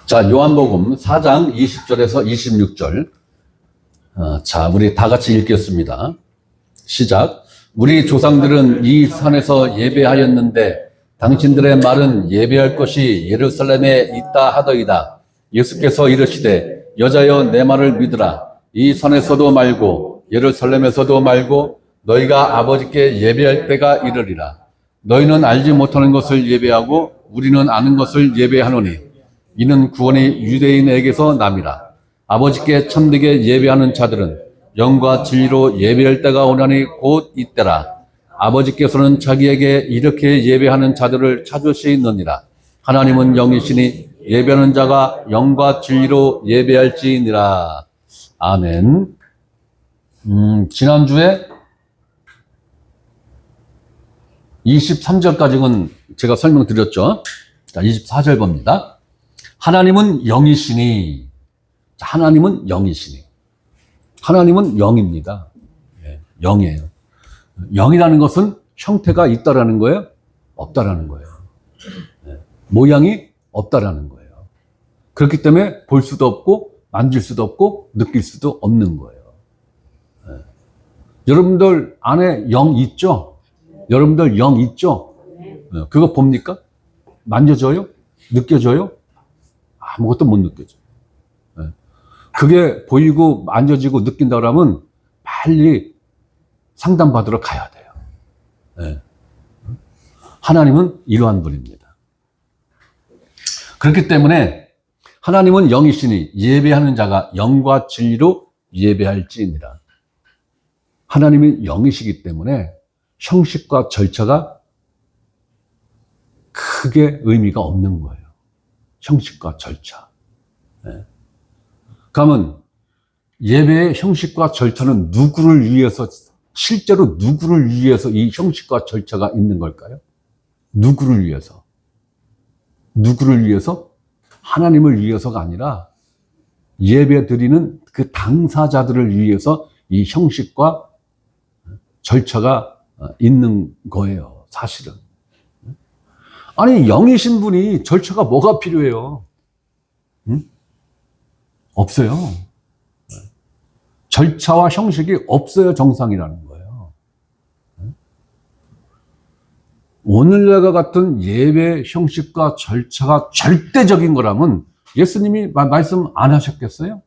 자, 요한복음 4장 20절에서 26절. 자, 우리 다 같이 읽겠습니다. 시작. 우리 조상들은 이 산에서 예배하였는데 당신들의 말은 예배할 것이 예루살렘에 있다 하더이다. 예수께서 이르시되 여자여 내 말을 믿으라. 이 산에서도 말고 예루살렘에서도 말고 너희가 아버지께 예배할 때가 이르리라. 너희는 알지 못하는 것을 예배하고 우리는 아는 것을 예배하노니 이는 구원이 유대인에게서 남이라. 아버지께 참되게 예배하는 자들은 영과 진리로 예배할 때가 오나니 곧 이때라. 아버지께서는 자기에게 이렇게 예배하는 자들을 찾으시느니라. 하나님은 영이시니 예배하는 자가 영과 진리로 예배할지니라. 아멘. 지난주에 23절까지는 제가 설명드렸죠. 자, 24절 봅니다. 하나님은 영이시니. 하나님은 영이시니. 하나님은 영입니다. 영이에요. 영이라는 것은 형태가 있다라는 거예요? 없다라는 거예요. 모양이 없다라는 거예요. 그렇기 때문에 볼 수도 없고 만질 수도 없고 느낄 수도 없는 거예요. 여러분들 안에 영 있죠? 여러분들 영 있죠? 그거 봅니까? 만져져요? 느껴져요? 아무것도 못 느껴져요. 그게 보이고 만져지고 느낀다 그러면 빨리 상담받으러 가야 돼요. 하나님은 이러한 분입니다. 그렇기 때문에 하나님은 영이시니 예배하는 자가 영과 진리로 예배할지니라. 하나님이 영이시기 때문에 형식과 절차가 크게 의미가 없는 거예요. 형식과 절차. 그러면 예배의 형식과 절차는 누구를 위해서, 실제로 누구를 위해서 이 형식과 절차가 있는 걸까요? 누구를 위해서? 누구를 위해서? 하나님을 위해서가 아니라 예배 드리는 그 당사자들을 위해서 이 형식과 절차가 있는 거예요, 사실은. 아니, 영이신 분이 절차가 뭐가 필요해요? 없어요. 절차와 형식이 없어야 정상이라는 거예요. 오늘날과 같은 예배 형식과 절차가 절대적인 거라면 예수님이 말씀 안 하셨겠어요?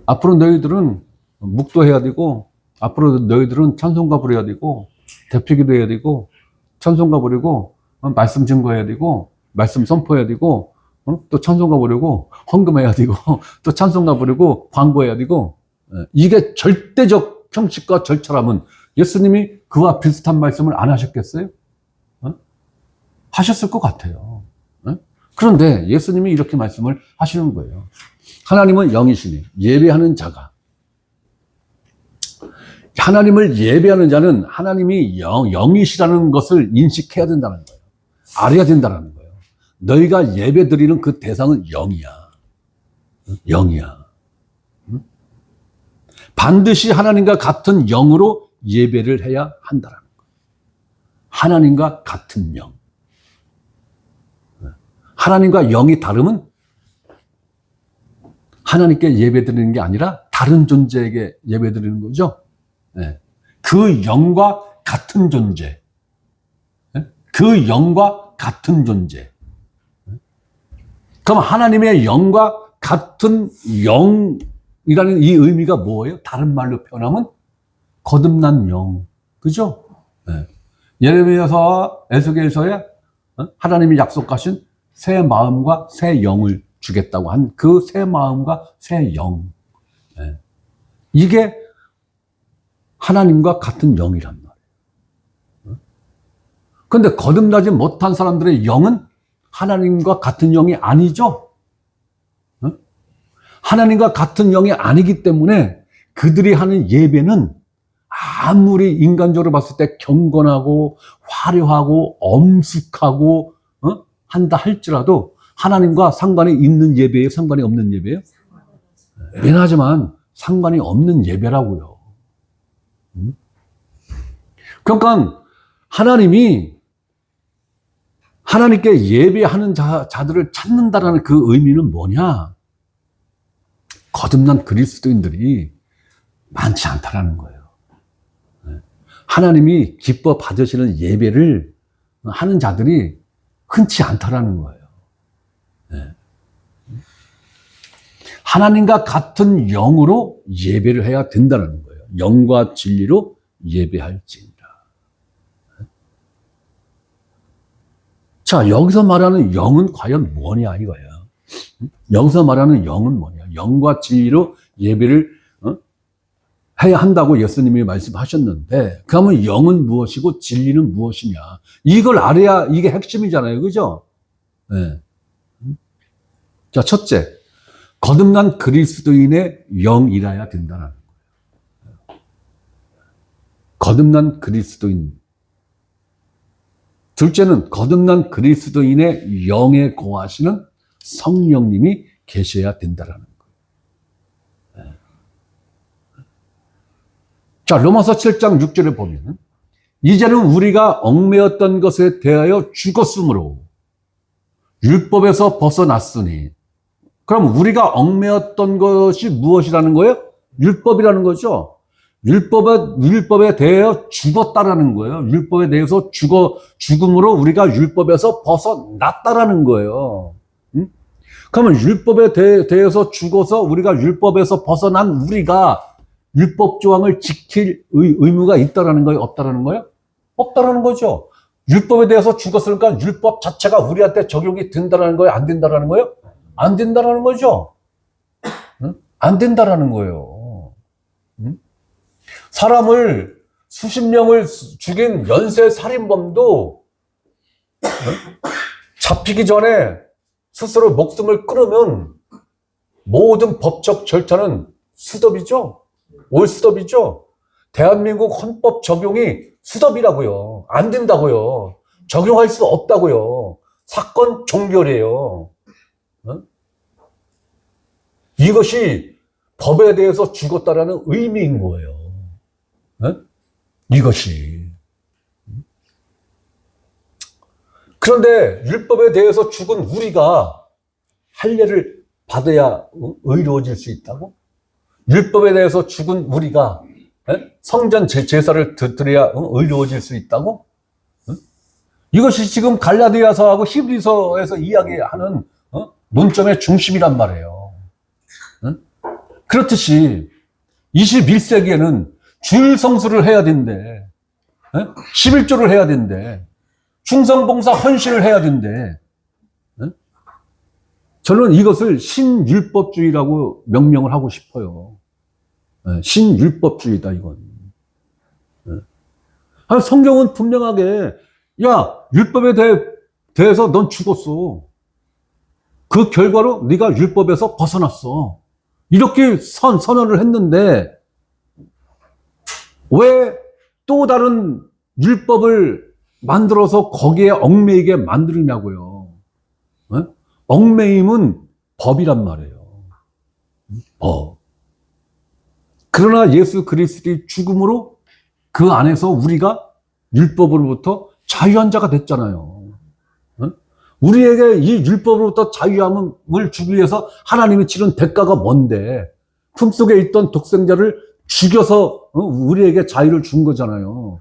앞으로 너희들은 묵도해야 되고, 앞으로 너희들은 찬송가 부려야 되고, 대표기도 해야 되고, 찬송가 부르고, 말씀 증거해야 되고, 말씀 선포해야 되고, 또 찬송가 부르고, 헌금해야 되고, 또 찬송가 부르고, 광고해야 되고, 이게 절대적 형식과 절차라면 예수님이 그와 비슷한 말씀을 안 하셨겠어요? 하셨을 것 같아요. 그런데 예수님이 이렇게 말씀을 하시는 거예요. 하나님은 영이시니 예배하는 자가, 하나님을 예배하는 자는 하나님이 영이시라는 것을 인식해야 된다는 거예요. 알아야 된다는 거예요. 너희가 예배 드리는 그 대상은 영이야. 영이야. 반드시 하나님과 같은 영으로 예배를 해야 한다는 거예요. 하나님과 같은 영. 하나님과 영이 다르면 하나님께 예배 드리는 게 아니라 다른 존재에게 예배 드리는 거죠. 그 영과 같은 존재. 그 영과 같은 존재. 그럼 하나님의 영과 같은 영이라는 이 의미가 뭐예요? 다른 말로 표현하면 거듭난 영. 그죠? 예레미야서와 에스겔서에 하나님이 약속하신 새 마음과 새 영을 주겠다고 한 그 새 마음과 새 영. 이게 하나님과 같은 영이란 말이에요. 그런데 거듭나지 못한 사람들의 영은 하나님과 같은 영이 아니죠. 하나님과 같은 영이 아니기 때문에 그들이 하는 예배는 아무리 인간적으로 봤을 때 경건하고 화려하고 엄숙하고 한다 할지라도 하나님과 상관이 있는 예배예요? 상관이 없는 예배예요? 미안하지만 상관이 없는 예배라고요. 하나님께 예배하는 자들을 찾는다라는 그 의미는 뭐냐? 거듭난 그리스도인들이 많지 않다라는 거예요. 하나님이 기뻐 받으시는 예배를 하는 자들이 흔치 않다라는 거예요. 하나님과 같은 영으로 예배를 해야 된다는 거예요. 영과 진리로 예배할지니라. 자, 여기서 말하는 영은 과연 뭐냐 이거예요. 여기서 말하는 영은 뭐냐? 영과 진리로 예배를 해야 한다고 예수님이 말씀하셨는데, 그러면 영은 무엇이고 진리는 무엇이냐? 이걸 알아야 이게 핵심이잖아요. 그죠? 네. 자, 첫째, 거듭난 그리스도인의 영이라야 된다는 거예요. 거듭난 그리스도인. 둘째는 거듭난 그리스도인의 영에 거하시는 성령님이 계셔야 된다는 거예요. 자, 로마서 7장 6절에 보면 이제는 우리가 얽매였던 것에 대하여 죽었으므로 율법에서 벗어났으니, 그럼 우리가 얽매였던 것이 무엇이라는 거예요? 율법이라는 거죠. 율법에 대하여 죽었다라는 거예요. 율법에 대해서 죽음으로 우리가 율법에서 벗어났다라는 거예요. 그러면 율법에 대해서 죽어서 우리가 율법에서 벗어난 우리가 율법 조항을 지킬 의무가 있다라는 거예요? 없다라는 거예요? 없다라는 거죠. 율법에 대해서 죽었으니까 율법 자체가 우리한테 적용이 된다라는 거예요? 안 된다라는 거예요? 안 된다라는 거죠. 안 된다라는 거예요. 사람을 수십 명을 죽인 연쇄 살인범도 잡히기 전에 스스로 목숨을 끊으면 모든 법적 절차는 수덥이죠. 올수덥이죠. 대한민국 헌법 적용이 수덥이라고요. 안 된다고요. 적용할 수 없다고요. 사건 종결이에요. 이것이 법에 대해서 죽었다라는 의미인 거예요. 이것이. 그런데 율법에 대해서 죽은 우리가 할례를 받아야 의로워질 수 있다고? 율법에 대해서 죽은 우리가 성전 제사를 드려야 의로워질 수 있다고? 이것이 지금 갈라디아서하고 히브리서에서 이야기하는 논점의 중심이란 말이에요. 그렇듯이 21세기에는 주일 성수를 해야 된대. 11조를 해야 된대. 충성봉사 헌신을 해야 된대. 저는 이것을 신율법주의라고 명명을 하고 싶어요. 신율법주의다, 이건. 성경은 분명하게, 야, 율법에 대해서 넌 죽었어. 그 결과로 네가 율법에서 벗어났어. 이렇게 선언을 했는데, 왜 또 다른 율법을 만들어서 거기에 얽매이게 만드느냐고요. 얽매임은 법이란 말이에요. 법. 그러나 예수 그리스도의 죽음으로 그 안에서 우리가 율법으로부터 자유한 자가 됐잖아요. 우리에게 이 율법으로부터 자유함을 주기 위해서 하나님이 치른 대가가 뭔데? 품속에 있던 독생자를 죽여서 우리에게 자유를 준 거잖아요.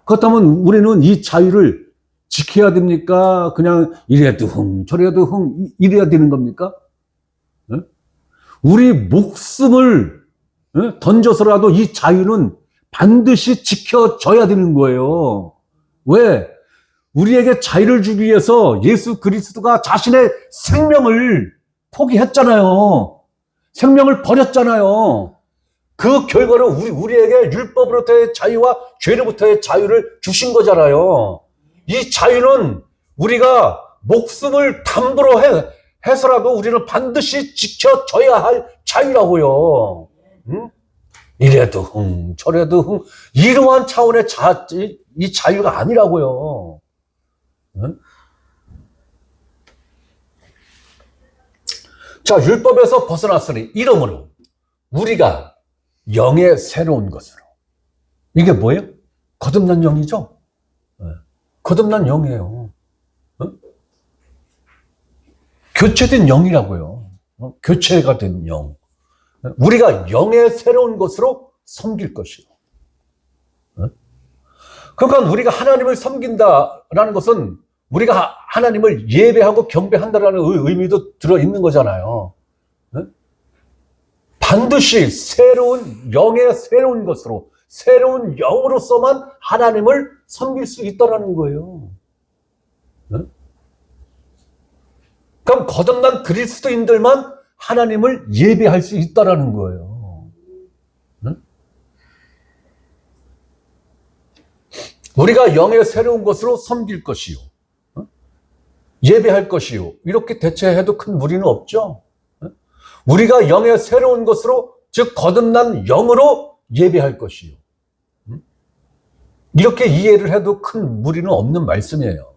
그렇다면 우리는 이 자유를 지켜야 됩니까? 그냥 이래도 저래도 이래야 되는 겁니까? 우리 목숨을 던져서라도 이 자유는 반드시 지켜져야 되는 거예요. 왜? 우리에게 자유를 주기 위해서 예수 그리스도가 자신의 생명을 포기했잖아요. 생명을 버렸잖아요. 그 결과로 우리에게 율법으로부터의 자유와 죄로부터의 자유를 주신 거잖아요. 이 자유는 우리가 목숨을 담보로 해서라도 우리는 반드시 지켜져야 할 자유라고요. 이래도 저래도 이러한 차원의 이 자유가 아니라고요. 자, 율법에서 벗어났으니 이러므로 우리가 영의 새로운 것으로. 이게 뭐예요? 거듭난 영이죠? 거듭난 영이에요. 교체된 영이라고요. 교체가 된 영. 우리가 영의 새로운 것으로 섬길 것이요. 그러니까 우리가 하나님을 섬긴다라는 것은 우리가 하나님을 예배하고 경배한다라는 의미도 들어있는 거잖아요. 반드시 새로운 영의 새로운 것으로, 새로운 영으로서만 하나님을 섬길 수 있다는 거예요. 그럼 거듭난 그리스도인들만 하나님을 예배할 수 있다는 거예요. 우리가 영의 새로운 것으로 섬길 것이요, 예배할 것이요, 이렇게 대체해도 큰 무리는 없죠. 우리가 영의 새로운 것으로, 즉 거듭난 영으로 예배할 것이요, 이렇게 이해를 해도 큰 무리는 없는 말씀이에요.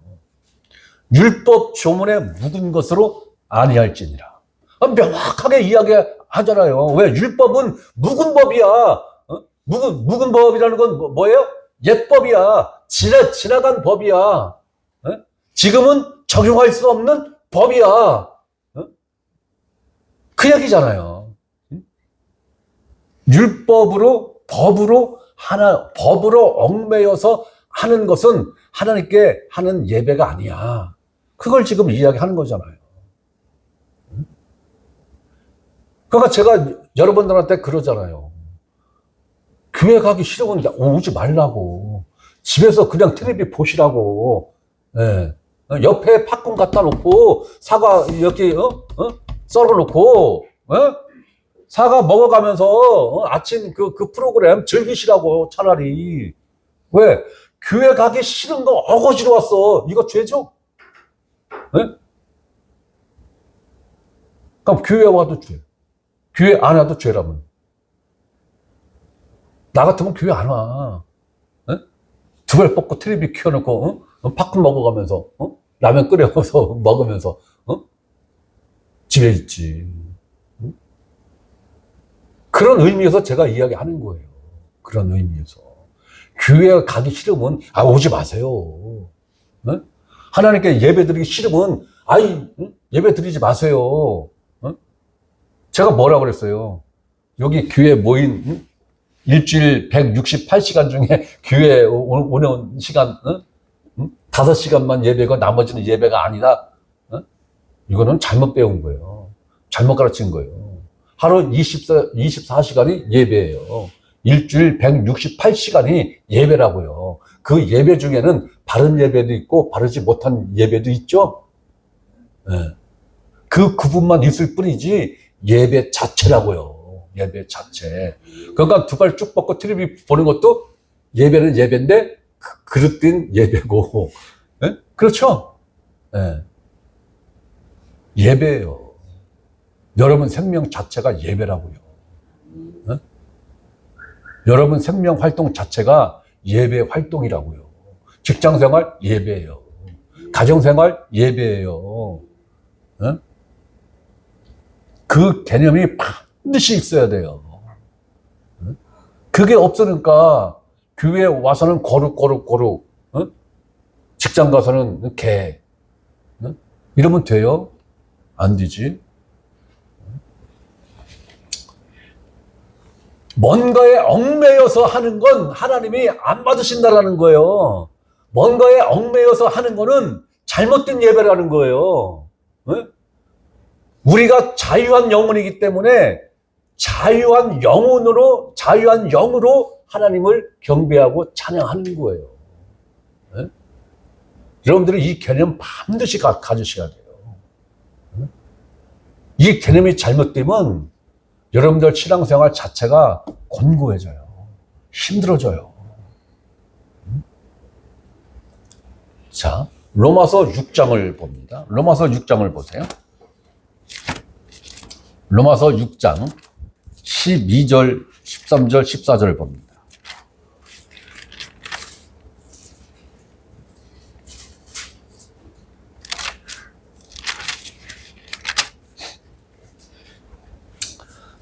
율법 조문에 묵은 것으로 아니할지니라. 명확하게 이야기하잖아요. 왜? 율법은 묵은 법이야. 묵은 법이라는 건 뭐예요? 옛법이야. 지나간 법이야. 지금은 적용할 수 없는 법이야. 그 얘기잖아요. 율법으로, 법으로 얽매여서 하는 것은 하나님께 하는 예배가 아니야. 그걸 지금 이야기하는 거잖아요. 그러니까 제가 여러분들한테 그러잖아요. 교회 가기 싫으면 오지 말라고. 집에서 그냥 텔레비 보시라고. 예. 옆에 팝콘 갖다 놓고, 사과 여기, 썰어 놓고, 사과 먹어가면서, 아침 그 프로그램 즐기시라고, 차라리. 왜? 교회 가기 싫은 거 어거지로 왔어. 이거 죄죠? 그럼 교회 와도 죄. 교회 안 와도 죄라면. 나 같으면 교회 안 와. 두 발 뻗고 텔레비 켜놓고, 팝콘 먹어가면서, 라면 끓여서 먹으면서, 집에 있지. 그런 의미에서 제가 이야기하는 거예요. 그런 의미에서. 교회 가기 싫으면, 오지 마세요. 하나님께 예배 드리기 싫으면, 예배 드리지 마세요. 제가 뭐라 그랬어요? 여기 교회 모인, 일주일 168시간 중에 교회 오는 시간, 5시간만 예배고 나머지는 예배가 아니다. 이거는 잘못 배운 거예요. 잘못 가르친 거예요. 하루 24시간이 예배예요. 일주일 168시간이 예배라고요. 그 예배 중에는 바른 예배도 있고 바르지 못한 예배도 있죠. 그 구분만 있을 뿐이지 예배 자체라고요. 예배 자체. 그러니까 두 발 쭉 뻗고 텔레비 보는 것도 예배는 예배인데 그릇된 예배고. 그렇죠? 예배예요. 여러분 생명 자체가 예배라고요. 여러분 생명 활동 자체가 예배 활동이라고요. 직장생활 예배예요. 가정생활 예배예요. 그 개념이 반드시 있어야 돼요. 그게 없으니까 교회에 와서는 거룩, 직장 가서는 개. 이러면 돼요? 안 되지. 뭔가에 얽매여서 하는 건 하나님이 안 받으신다라는 거예요. 뭔가에 얽매여서 하는 거는 잘못된 예배라는 거예요. 우리가 자유한 영혼이기 때문에 자유한 영으로 하나님을 경배하고 찬양하는 거예요. 여러분들이 이 개념 반드시 가지셔야 돼요. 이 개념이 잘못되면 여러분들 신앙생활 자체가 곤고해져요. 힘들어져요. 자, 로마서 6장을 봅니다. 로마서 6장을 보세요. 로마서 6장 12절, 13절, 14절 봅니다.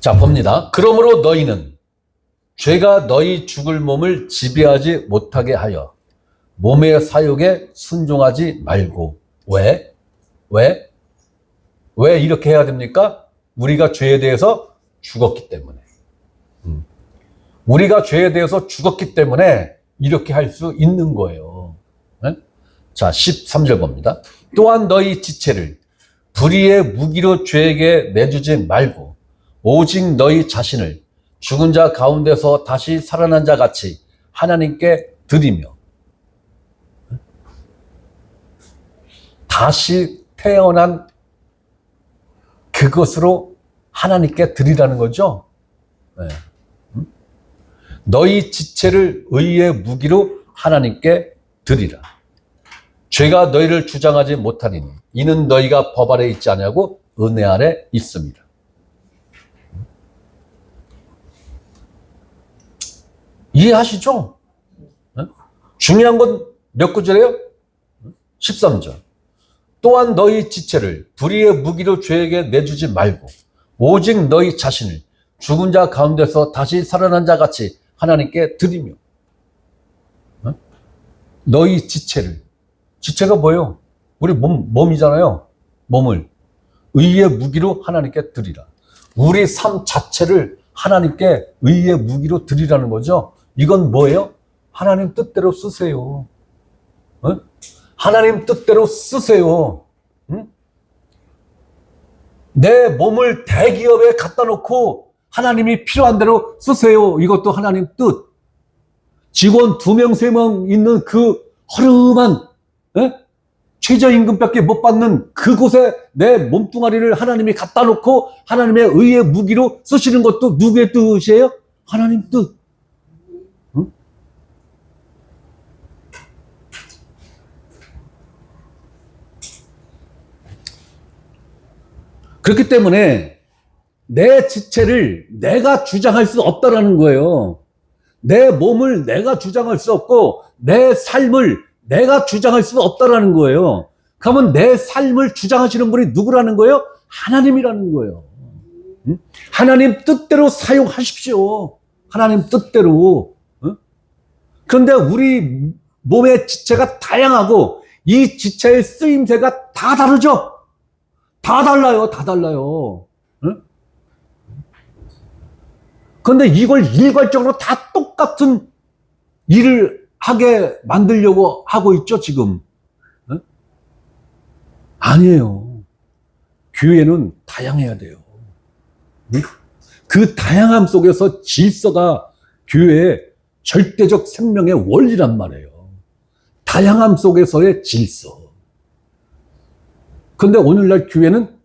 자, 봅니다. 그러므로 너희는 죄가 너희 죽을 몸을 지배하지 못하게 하여 몸의 사욕에 순종하지 말고. 왜? 왜 이렇게 해야 됩니까? 우리가 죄에 대해서 죽었기 때문에. 우리가 죄에 대해서 죽었기 때문에 이렇게 할 수 있는 거예요. 네? 자, 13절 봅니다. 또한 너희 지체를 불의의 무기로 죄에게 내주지 말고 오직 너희 자신을 죽은 자 가운데서 다시 살아난 자 같이 하나님께 드리며. 다시 태어난 그것으로 하나님께 드리라는 거죠. 네. 너희 지체를 의의 무기로 하나님께 드리라. 죄가 너희를 주장하지 못하리니 이는 너희가 법 아래 있지 아니하고 은혜 아래 있습니다. 이해하시죠? 네? 중요한 건 몇 구절이에요? 13절. 또한 너희 지체를 불의의 무기로 죄에게 내주지 말고 오직 너희 자신을 죽은 자 가운데서 다시 살아난 자 같이 하나님께 드리며. 너희 지체를. 지체가 뭐예요? 우리 몸이잖아요. 몸을 의의 무기로 하나님께 드리라. 우리 삶 자체를 하나님께 의의 무기로 드리라는 거죠. 이건 뭐예요? 하나님 뜻대로 쓰세요. 하나님 뜻대로 쓰세요. 내 몸을 대기업에 갖다 놓고 하나님이 필요한 대로 쓰세요. 이것도 하나님 뜻. 직원 2명, 3명 있는 그 허름한 최저임금밖에 못 받는 그곳에 내 몸뚱아리를 하나님이 갖다 놓고 하나님의 의의 무기로 쓰시는 것도 누구의 뜻이에요? 하나님 뜻. 그렇기 때문에 내 지체를 내가 주장할 수 없다라는 거예요. 내 몸을 내가 주장할 수 없고 내 삶을 내가 주장할 수 없다라는 거예요. 그러면 내 삶을 주장하시는 분이 누구라는 거예요? 하나님이라는 거예요. 하나님 뜻대로 사용하십시오. 하나님 뜻대로. 그런데 우리 몸의 지체가 다양하고 이 지체의 쓰임새가 다 다르죠? 다 달라요. 다 달라요. 그런데 이걸 일괄적으로 다 똑같은 일을 하게 만들려고 하고 있죠, 지금. 아니에요. 교회는 다양해야 돼요. 그 다양함 속에서 질서가 교회의 절대적 생명의 원리란 말이에요. 다양함 속에서의 질서. 그런데 오늘날 교회는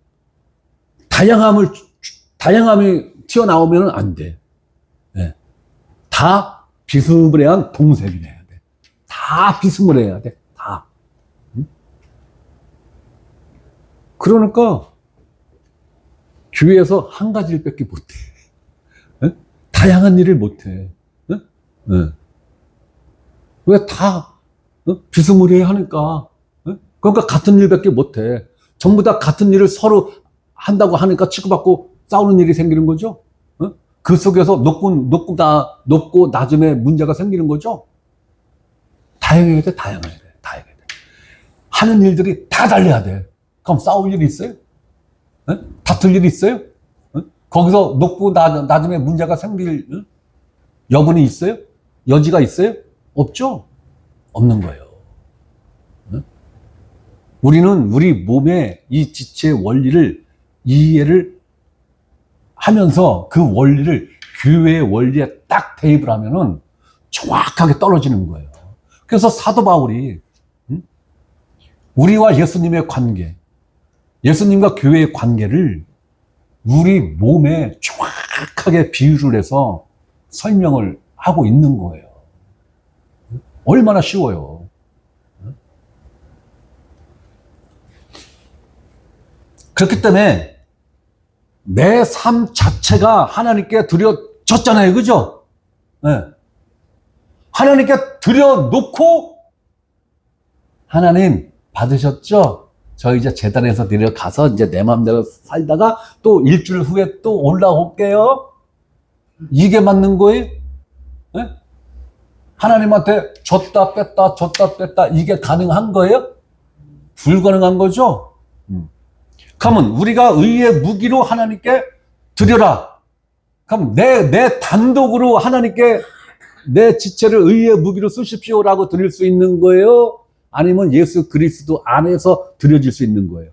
다양함이 튀어나오면 안 돼. 네. 다 비스무리한 동색이 돼야 돼. 다 비스무리해야 돼. 다. 그러니까 교회에서 한 가지 일밖에 못해. 네? 다양한 일을 못해. 네? 네. 왜 다 비스무리해 하니까. 네? 그러니까 같은 일밖에 못해. 전부 다 같은 일을 서로 한다고 하니까 치고받고 싸우는 일이 생기는 거죠. 그 속에서 높고 낮음에 문제가 생기는 거죠. 다양해야 돼, 다양해야 돼, 다양해야 돼. 하는 일들이 다 달라야 돼. 그럼 싸울 일이 있어요? 다툴 일이 있어요? 거기서 높고 낮음에 문제가 생길 여분이 있어요? 여지가 있어요? 없죠? 없는 거예요. 우리는 우리 몸의 이 지체의 원리를 이해를 하면서 그 원리를 교회의 원리에 딱 대입을 하면은 정확하게 떨어지는 거예요. 그래서 사도 바울이 우리와 예수님의 관계, 예수님과 교회의 관계를 우리 몸에 정확하게 비유를 해서 설명을 하고 있는 거예요. 얼마나 쉬워요. 그렇기 때문에 내 삶 자체가 하나님께 드려졌잖아요. 그죠? 네. 하나님께 드려놓고 하나님 받으셨죠? 저 이제 제단에서 내려가서 이제 내 마음대로 살다가 또 일주일 후에 또 올라올게요. 이게 맞는 거예요? 네? 하나님한테 줬다 뺐다 이게 가능한 거예요? 불가능한 거죠? 그러면 우리가 의의 무기로 하나님께 드려라. 그럼 내 단독으로 하나님께 내 지체를 의의 무기로 쓰십시오라고 드릴 수 있는 거예요? 아니면 예수 그리스도 안에서 드려질 수 있는 거예요?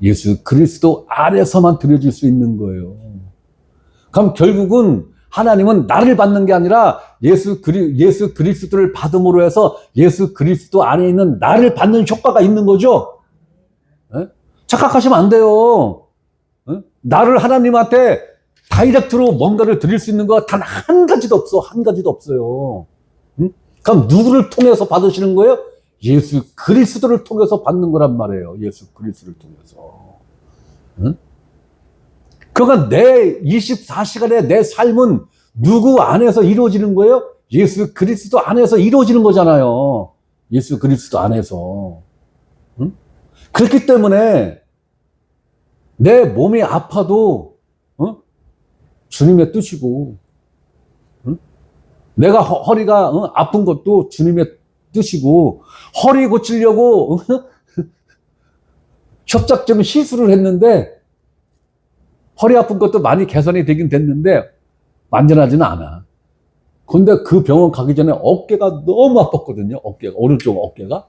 예수 그리스도 안에서만 드려질 수 있는 거예요. 그럼 결국은 하나님은 나를 받는 게 아니라 예수 그리스도를 받음으로 해서 예수 그리스도 안에 있는 나를 받는 효과가 있는 거죠. 에? 착각하시면 안 돼요. 에? 나를 하나님한테 다이렉트로 뭔가를 드릴 수 있는 거 단 한 가지도 없어. 한 가지도 없어요. 응? 그럼 누구를 통해서 받으시는 거예요? 예수 그리스도를 통해서 받는 거란 말이에요. 예수 그리스도를 통해서. 응? 그러니까 내 24시간의 내 삶은 누구 안에서 이루어지는 거예요? 예수 그리스도 안에서 이루어지는 거잖아요. 예수 그리스도 안에서. 응? 그렇기 때문에 내 몸이 아파도 주님의 뜻이고, 내가 허리가 아픈 것도 주님의 뜻이고, 허리 고치려고 협착증 시술을 했는데 허리 아픈 것도 많이 개선이 되긴 됐는데 완전하지는 않아. 근데 그 병원 가기 전에 어깨가 너무 아팠거든요. 어깨가, 오른쪽 어깨가.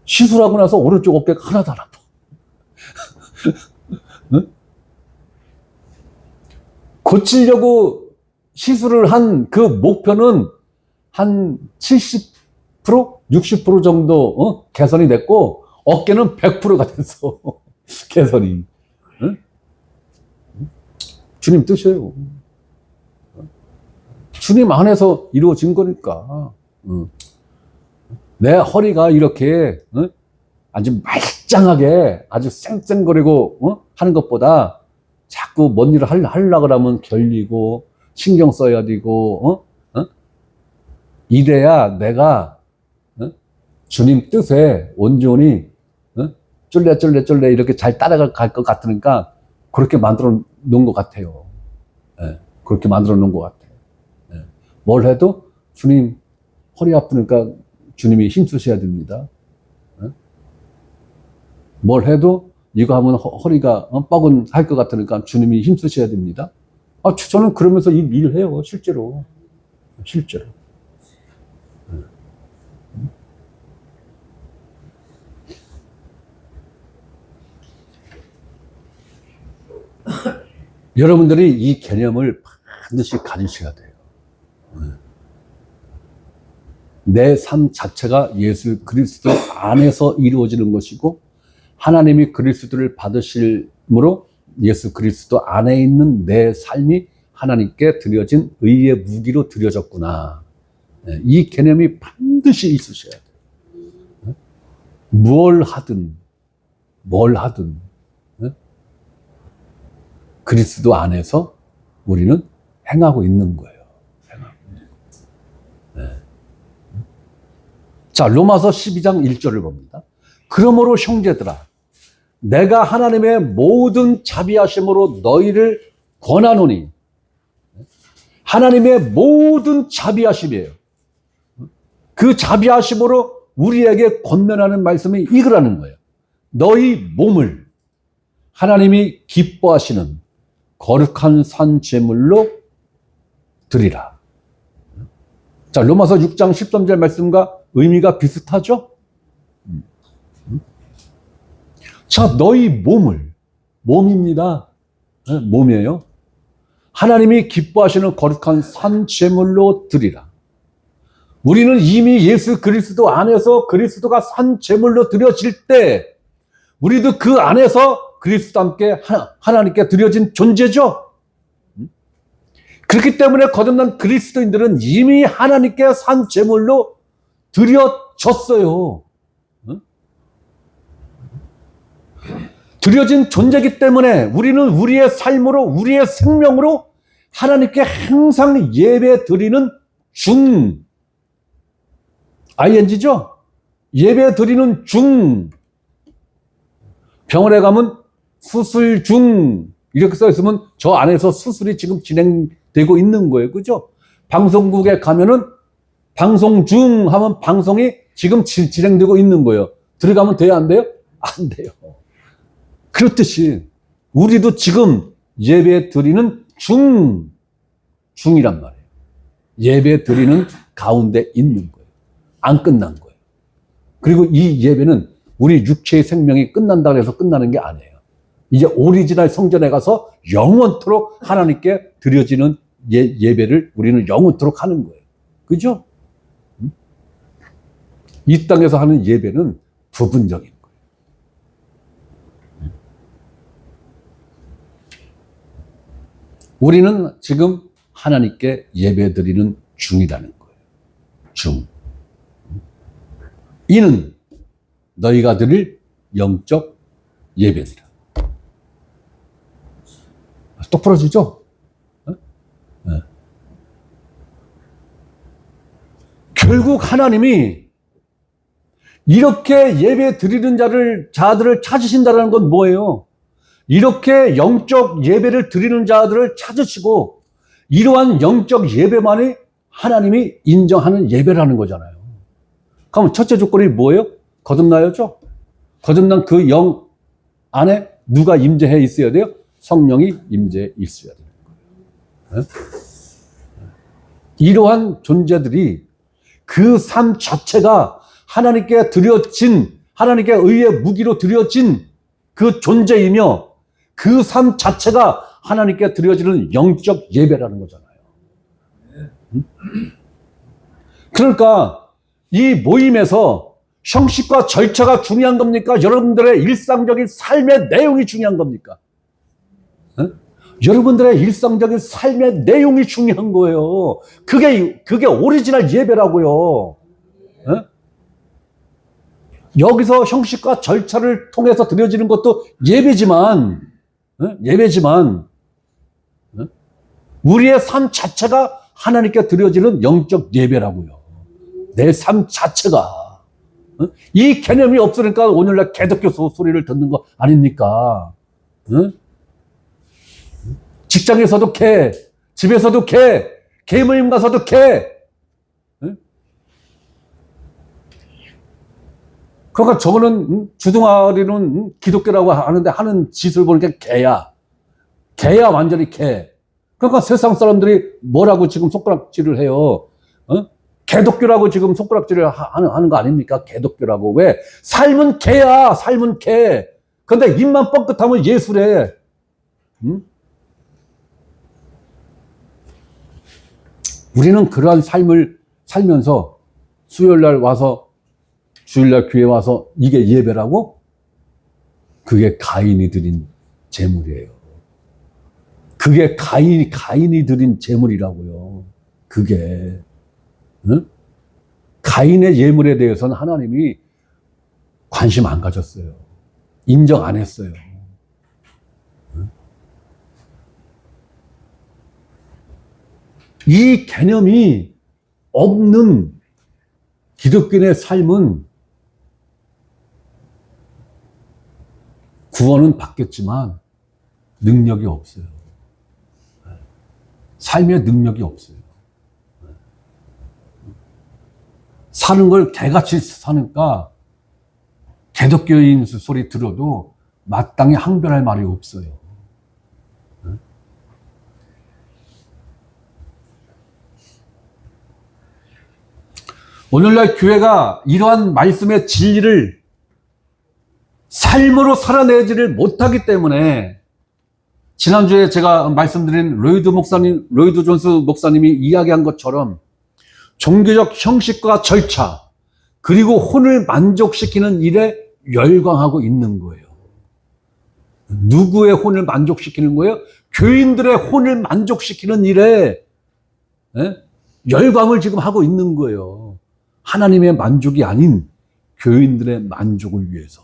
시술하고 나서 오른쪽 어깨가 하나도 안 아파. 응? 고치려고 시술을 한 그 목표는 한 70%, 60% 정도 개선이 됐고, 어깨는 100%가 됐어. 개선이. 응? 주님 뜻이에요. 주님 안에서 이루어진 거니까. 내 허리가 이렇게 아주 말짱하게 아주 쌩쌩거리고 하는 것보다 자꾸 뭔 일을 하려고 하면 결리고 신경 써야 되고 이래야 내가 주님 뜻에 온전히 쫄래 이렇게 잘 따라갈 것 같으니까 그렇게 만들어 놓은 것 같아요. 네, 그렇게 만들어 놓은 것 같아요. 네. 뭘 해도 주님 허리 아프니까 주님이 힘쓰셔야 됩니다. 네? 뭘 해도 이거 하면 허리가 뻐근할 것 같으니까 주님이 힘쓰셔야 됩니다. 저는 그러면서 일을 해요. 실제로. 여러분들이 이 개념을 반드시 가지셔야 돼요. 내 삶 자체가 예수 그리스도 안에서 이루어지는 것이고, 하나님이 그리스도를 받으심으로 예수 그리스도 안에 있는 내 삶이 하나님께 드려진 의의 무기로 드려졌구나. 이 개념이 반드시 있으셔야 돼요. 뭘 하든 그리스도 안에서 우리는 행하고 있는 거예요. 자, 로마서 12장 1절을 봅니다. 그러므로 형제들아, 내가 하나님의 모든 자비하심으로 너희를 권하노니, 하나님의 모든 자비하심이에요. 그 자비하심으로 우리에게 권면하는 말씀이 이거라는 거예요. 너희 몸을 하나님이 기뻐하시는 거룩한 산 제물로 드리라. 자, 로마서 6장 13절 말씀과 의미가 비슷하죠? 자, 너희 몸입니다. 네, 몸이에요. 하나님이 기뻐하시는 거룩한 산 제물로 드리라. 우리는 이미 예수 그리스도 안에서 그리스도가 산 제물로 드려질 때 우리도 그 안에서 그리스도와 함께 하나님께 드려진 존재죠. 그렇기 때문에 거듭난 그리스도인들은 이미 하나님께 산 제물로 드려졌어요. 드려진 존재이기 때문에 우리는 우리의 삶으로, 우리의 생명으로 하나님께 항상 예배 드리는 ing죠? 예배 드리는 중. 병원에 가면 수술 중 이렇게 써 있으면 저 안에서 수술이 지금 진행되고 있는 거예요. 그죠? 방송국에 가면은 방송 중 하면 방송이 지금 진행되고 있는 거예요. 들어가면 돼요, 안 돼요? 안 돼요. 그렇듯이 우리도 지금 예배 드리는 중이란 말이에요. 예배 드리는 가운데 있는 거예요. 안 끝난 거예요. 그리고 이 예배는 우리 육체의 생명이 끝난다고 해서 끝나는 게 아니에요. 이제 오리지널 성전에 가서 영원토록 하나님께 드려지는 예배를 우리는 영원토록 하는 거예요. 그죠? 이 땅에서 하는 예배는 부분적인 거예요. 우리는 지금 하나님께 예배 드리는 중이라는 거예요. 중. 이는 너희가 드릴 영적 예배니라. 똑부러지죠? 네. 결국 하나님이 이렇게 예배 드리는 자들을 찾으신다는 건 뭐예요? 이렇게 영적 예배를 드리는 자들을 찾으시고 이러한 영적 예배만이 하나님이 인정하는 예배라는 거잖아요. 그럼 첫째 조건이 뭐예요? 거듭나야죠. 거듭난 그 영 안에 누가 임재해 있어야 돼요? 성령이 임재해 있어야 되는 거예요. 이러한 존재들이 그 삶 자체가 하나님께 드려진, 하나님께 의의 무기로 드려진 그 존재이며 그 삶 자체가 하나님께 드려지는 영적 예배라는 거잖아요. 그러니까 이 모임에서 형식과 절차가 중요한 겁니까? 여러분들의 일상적인 삶의 내용이 중요한 겁니까? 여러분들의 일상적인 삶의 내용이 중요한 거예요. 그게 오리지널 예배라고요. 여기서 형식과 절차를 통해서 드려지는 것도 예배지만 우리의 삶 자체가 하나님께 드려지는 영적 예배라고요. 내 삶 자체가. 이 개념이 없으니까 오늘날 개독교 소리를 듣는 거 아닙니까? 직장에서도 개, 집에서도 개, 개모임 가서도 개. 그러니까 저거는 주둥아리는 기독교라고 하는데 하는 짓을 보니까 개야. 개야, 완전히 개. 그러니까 세상 사람들이 뭐라고 지금 손가락질을 해요. 개독교라고 지금 손가락질을 하는 거 아닙니까? 개독교라고. 왜? 삶은 개야, 삶은 개. 근데 입만 뻥끗하면 예수래. 우리는 그러한 삶을 살면서 수요일날 와서 주일날 교회 와서 이게 예배라고? 그게 가인이 드린 제물이에요. 그게 가인이 드린 제물이라고요. 그게. 가인의 예물에 대해서는 하나님이 관심 안 가졌어요. 인정 안 했어요. 이 개념이 없는 기독교인의 삶은 구원은 받겠지만 능력이 없어요. 삶의 능력이 없어요. 사는 걸 개같이 사니까 개독교인 소리 들어도 마땅히 항변할 말이 없어요. 오늘날 교회가 이러한 말씀의 진리를 삶으로 살아내지를 못하기 때문에 지난주에 제가 말씀드린 로이드 존스 목사님이 이야기한 것처럼 종교적 형식과 절차 그리고 혼을 만족시키는 일에 열광하고 있는 거예요. 누구의 혼을 만족시키는 거예요? 교인들의 혼을 만족시키는 일에 열광을 지금 하고 있는 거예요. 하나님의 만족이 아닌 교인들의 만족을 위해서.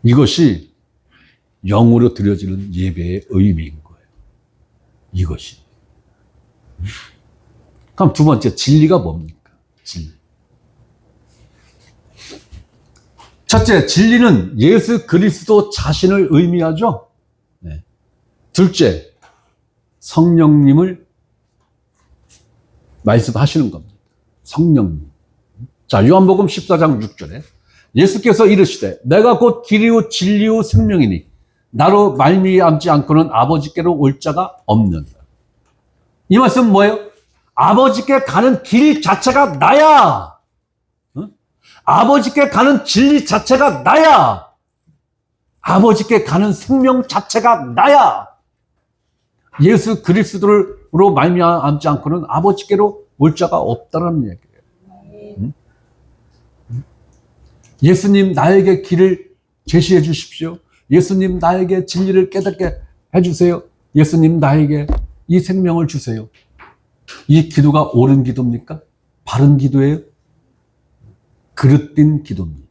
이것이 영으로 드려지는 예배의 의미인 거예요. 이것이. 그럼 두 번째, 진리가 뭡니까? 진리. 첫째, 진리는 예수 그리스도 자신을 의미하죠. 네. 둘째, 성령님을 말씀하시는 겁니다. 성령님. 자, 요한복음 14장 6절에 예수께서 이르시되 내가 곧 길이요 진리요 생명이니 나로 말미암지 않고는 아버지께로 올 자가 없느니라. 이 말씀은 뭐예요? 아버지께 가는 길 자체가 나야. 응? 아버지께 가는 진리 자체가 나야. 아버지께 가는 생명 자체가 나야. 예수 그리스도로 말미암지 않고는 아버지께로 올 자가 없다는 얘기예요. 응? 예수님 나에게 길을 제시해 주십시오. 예수님 나에게 진리를 깨닫게 해주세요. 예수님 나에게 이 생명을 주세요. 이 기도가 옳은 기도입니까? 바른 기도예요? 그릇된 기도입니다.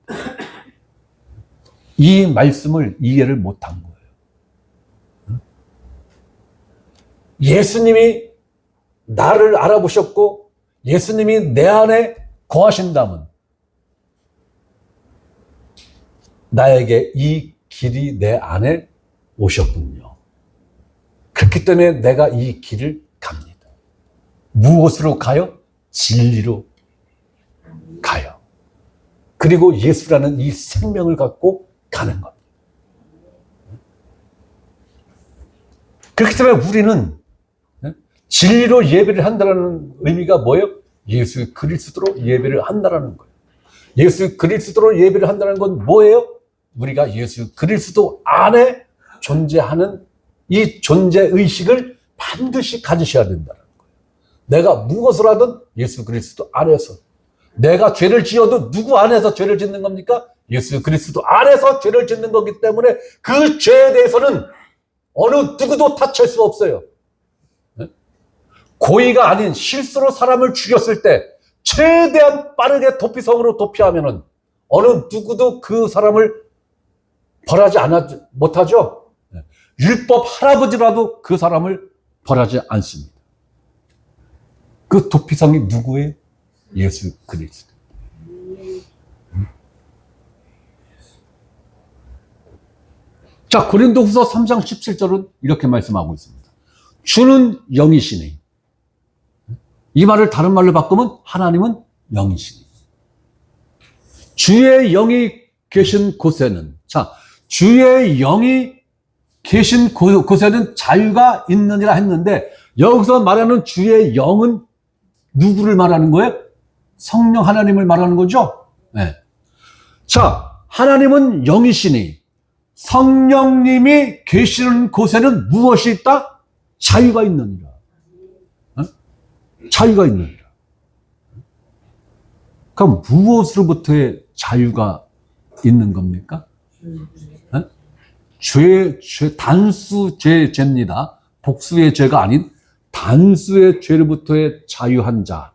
이 말씀을 이해를 못한 거예요. 예수님이 나를 알아보셨고 예수님이 내 안에 거하신다면 나에게 이 길이 내 안에 오셨군요. 그렇기 때문에 내가 이 길을 갑니다. 무엇으로 가요? 진리로 가요. 그리고 예수라는 이 생명을 갖고 가는 겁니다. 그렇기 때문에 우리는 진리로 예배를 한다는 의미가 뭐예요? 예수 그리스도로 예배를 한다는 거예요. 예수 그리스도로 예배를 한다는 건 뭐예요? 우리가 예수 그리스도 안에 존재하는 이 존재의식을 반드시 가지셔야 된다는 거예요. 내가 무엇을 하든 예수 그리스도 안에서. 내가 죄를 지어도 누구 안에서 죄를 짓는 겁니까? 예수 그리스도 안에서 죄를 짓는 거기 때문에 그 죄에 대해서는 어느 누구도 탓할 수 없어요. 고의가 아닌 실수로 사람을 죽였을 때 최대한 빠르게 도피성으로 도피하면은 어느 누구도 그 사람을 벌하지 못하죠. 율법 할아버지라도 그 사람을 벌하지 않습니다. 그 도피성이 누구예요? 예수 그리스도. 자, 고린도후서 3장 17절은 이렇게 말씀하고 있습니다. 주는 영이시니. 이 말을 다른 말로 바꾸면 하나님은 영이시니. 주의 영이 계신 곳에는, 자, 주의 영이 계신 곳에는 자유가 있느니라 했는데 여기서 말하는 주의 영은 누구를 말하는 거예요? 성령 하나님을 말하는 거죠? 네. 자, 하나님은 영이시니 성령님이 계시는 곳에는 무엇이 있다? 자유가 있느니라. 자유가 있느니라. 그럼 무엇으로부터의 자유가 있는 겁니까? 단수의 죄입니다. 복수의 죄가 아닌 단수의 죄로부터의 자유한 자,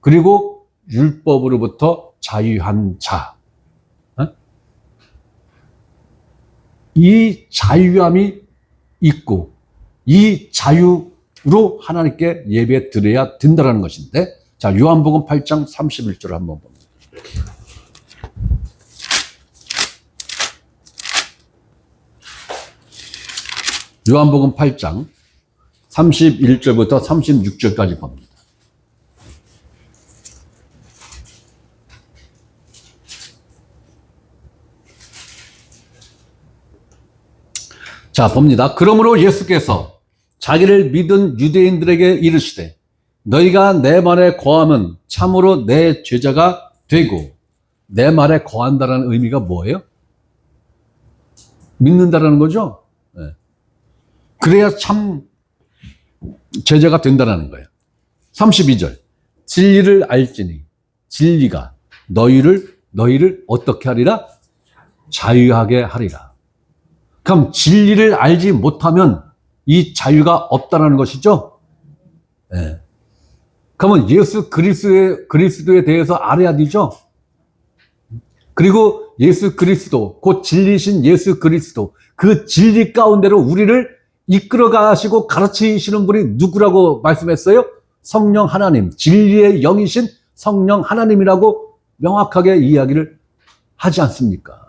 그리고 율법으로부터 자유한 자. 이 자유함이 있고 이 자유로 하나님께 예배 드려야 된다는 것인데, 자, 요한복음 8장 31절을 한번 봅니다. 요한복음 8장 31절부터 36절까지 봅니다. 자, 봅니다. 그러므로 예수께서 자기를 믿은 유대인들에게 이르시되 너희가 내 말에 거하면 참으로 내 제자가 되고, 내 말에 거한다는 의미가 뭐예요? 믿는다라는 거죠. 네. 그래야 참 제자가 된다는 거예요. 32절. 진리를 알지니 진리가 너희를 어떻게 하리라? 자유하게 하리라. 그럼 진리를 알지 못하면 이 자유가 없다는 것이죠. 네. 그러면 예수 그리스도에 대해서 알아야 되죠. 그리고 예수 그리스도, 곧 진리신 예수 그리스도, 그 진리 가운데로 우리를 이끌어 가시고 가르치시는 분이 누구라고 말씀했어요? 성령 하나님, 진리의 영이신 성령 하나님이라고 명확하게 이야기를 하지 않습니까?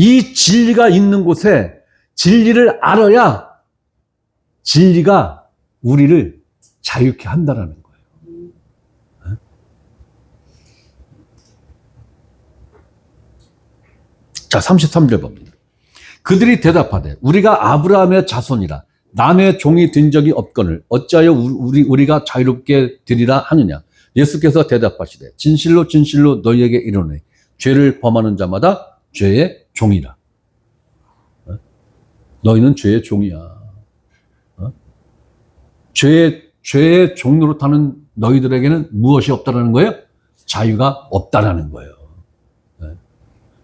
이 진리가 있는 곳에 진리를 알아야 진리가 우리를 자유케 한다라는 거예요. 자, 33절 봅니다. 그들이 대답하되 우리가 아브라함의 자손이라 남의 종이 된 적이 없거늘 어찌하여 우리가 자유롭게 되리라 하느냐. 예수께서 대답하시되 진실로 진실로 너희에게 이르노니 죄를 범하는 자마다 죄의 종이라. 너희는 죄의 종이야. 죄의 종로로 타는 너희들에게는 무엇이 없다라는 거예요? 자유가 없다라는 거예요.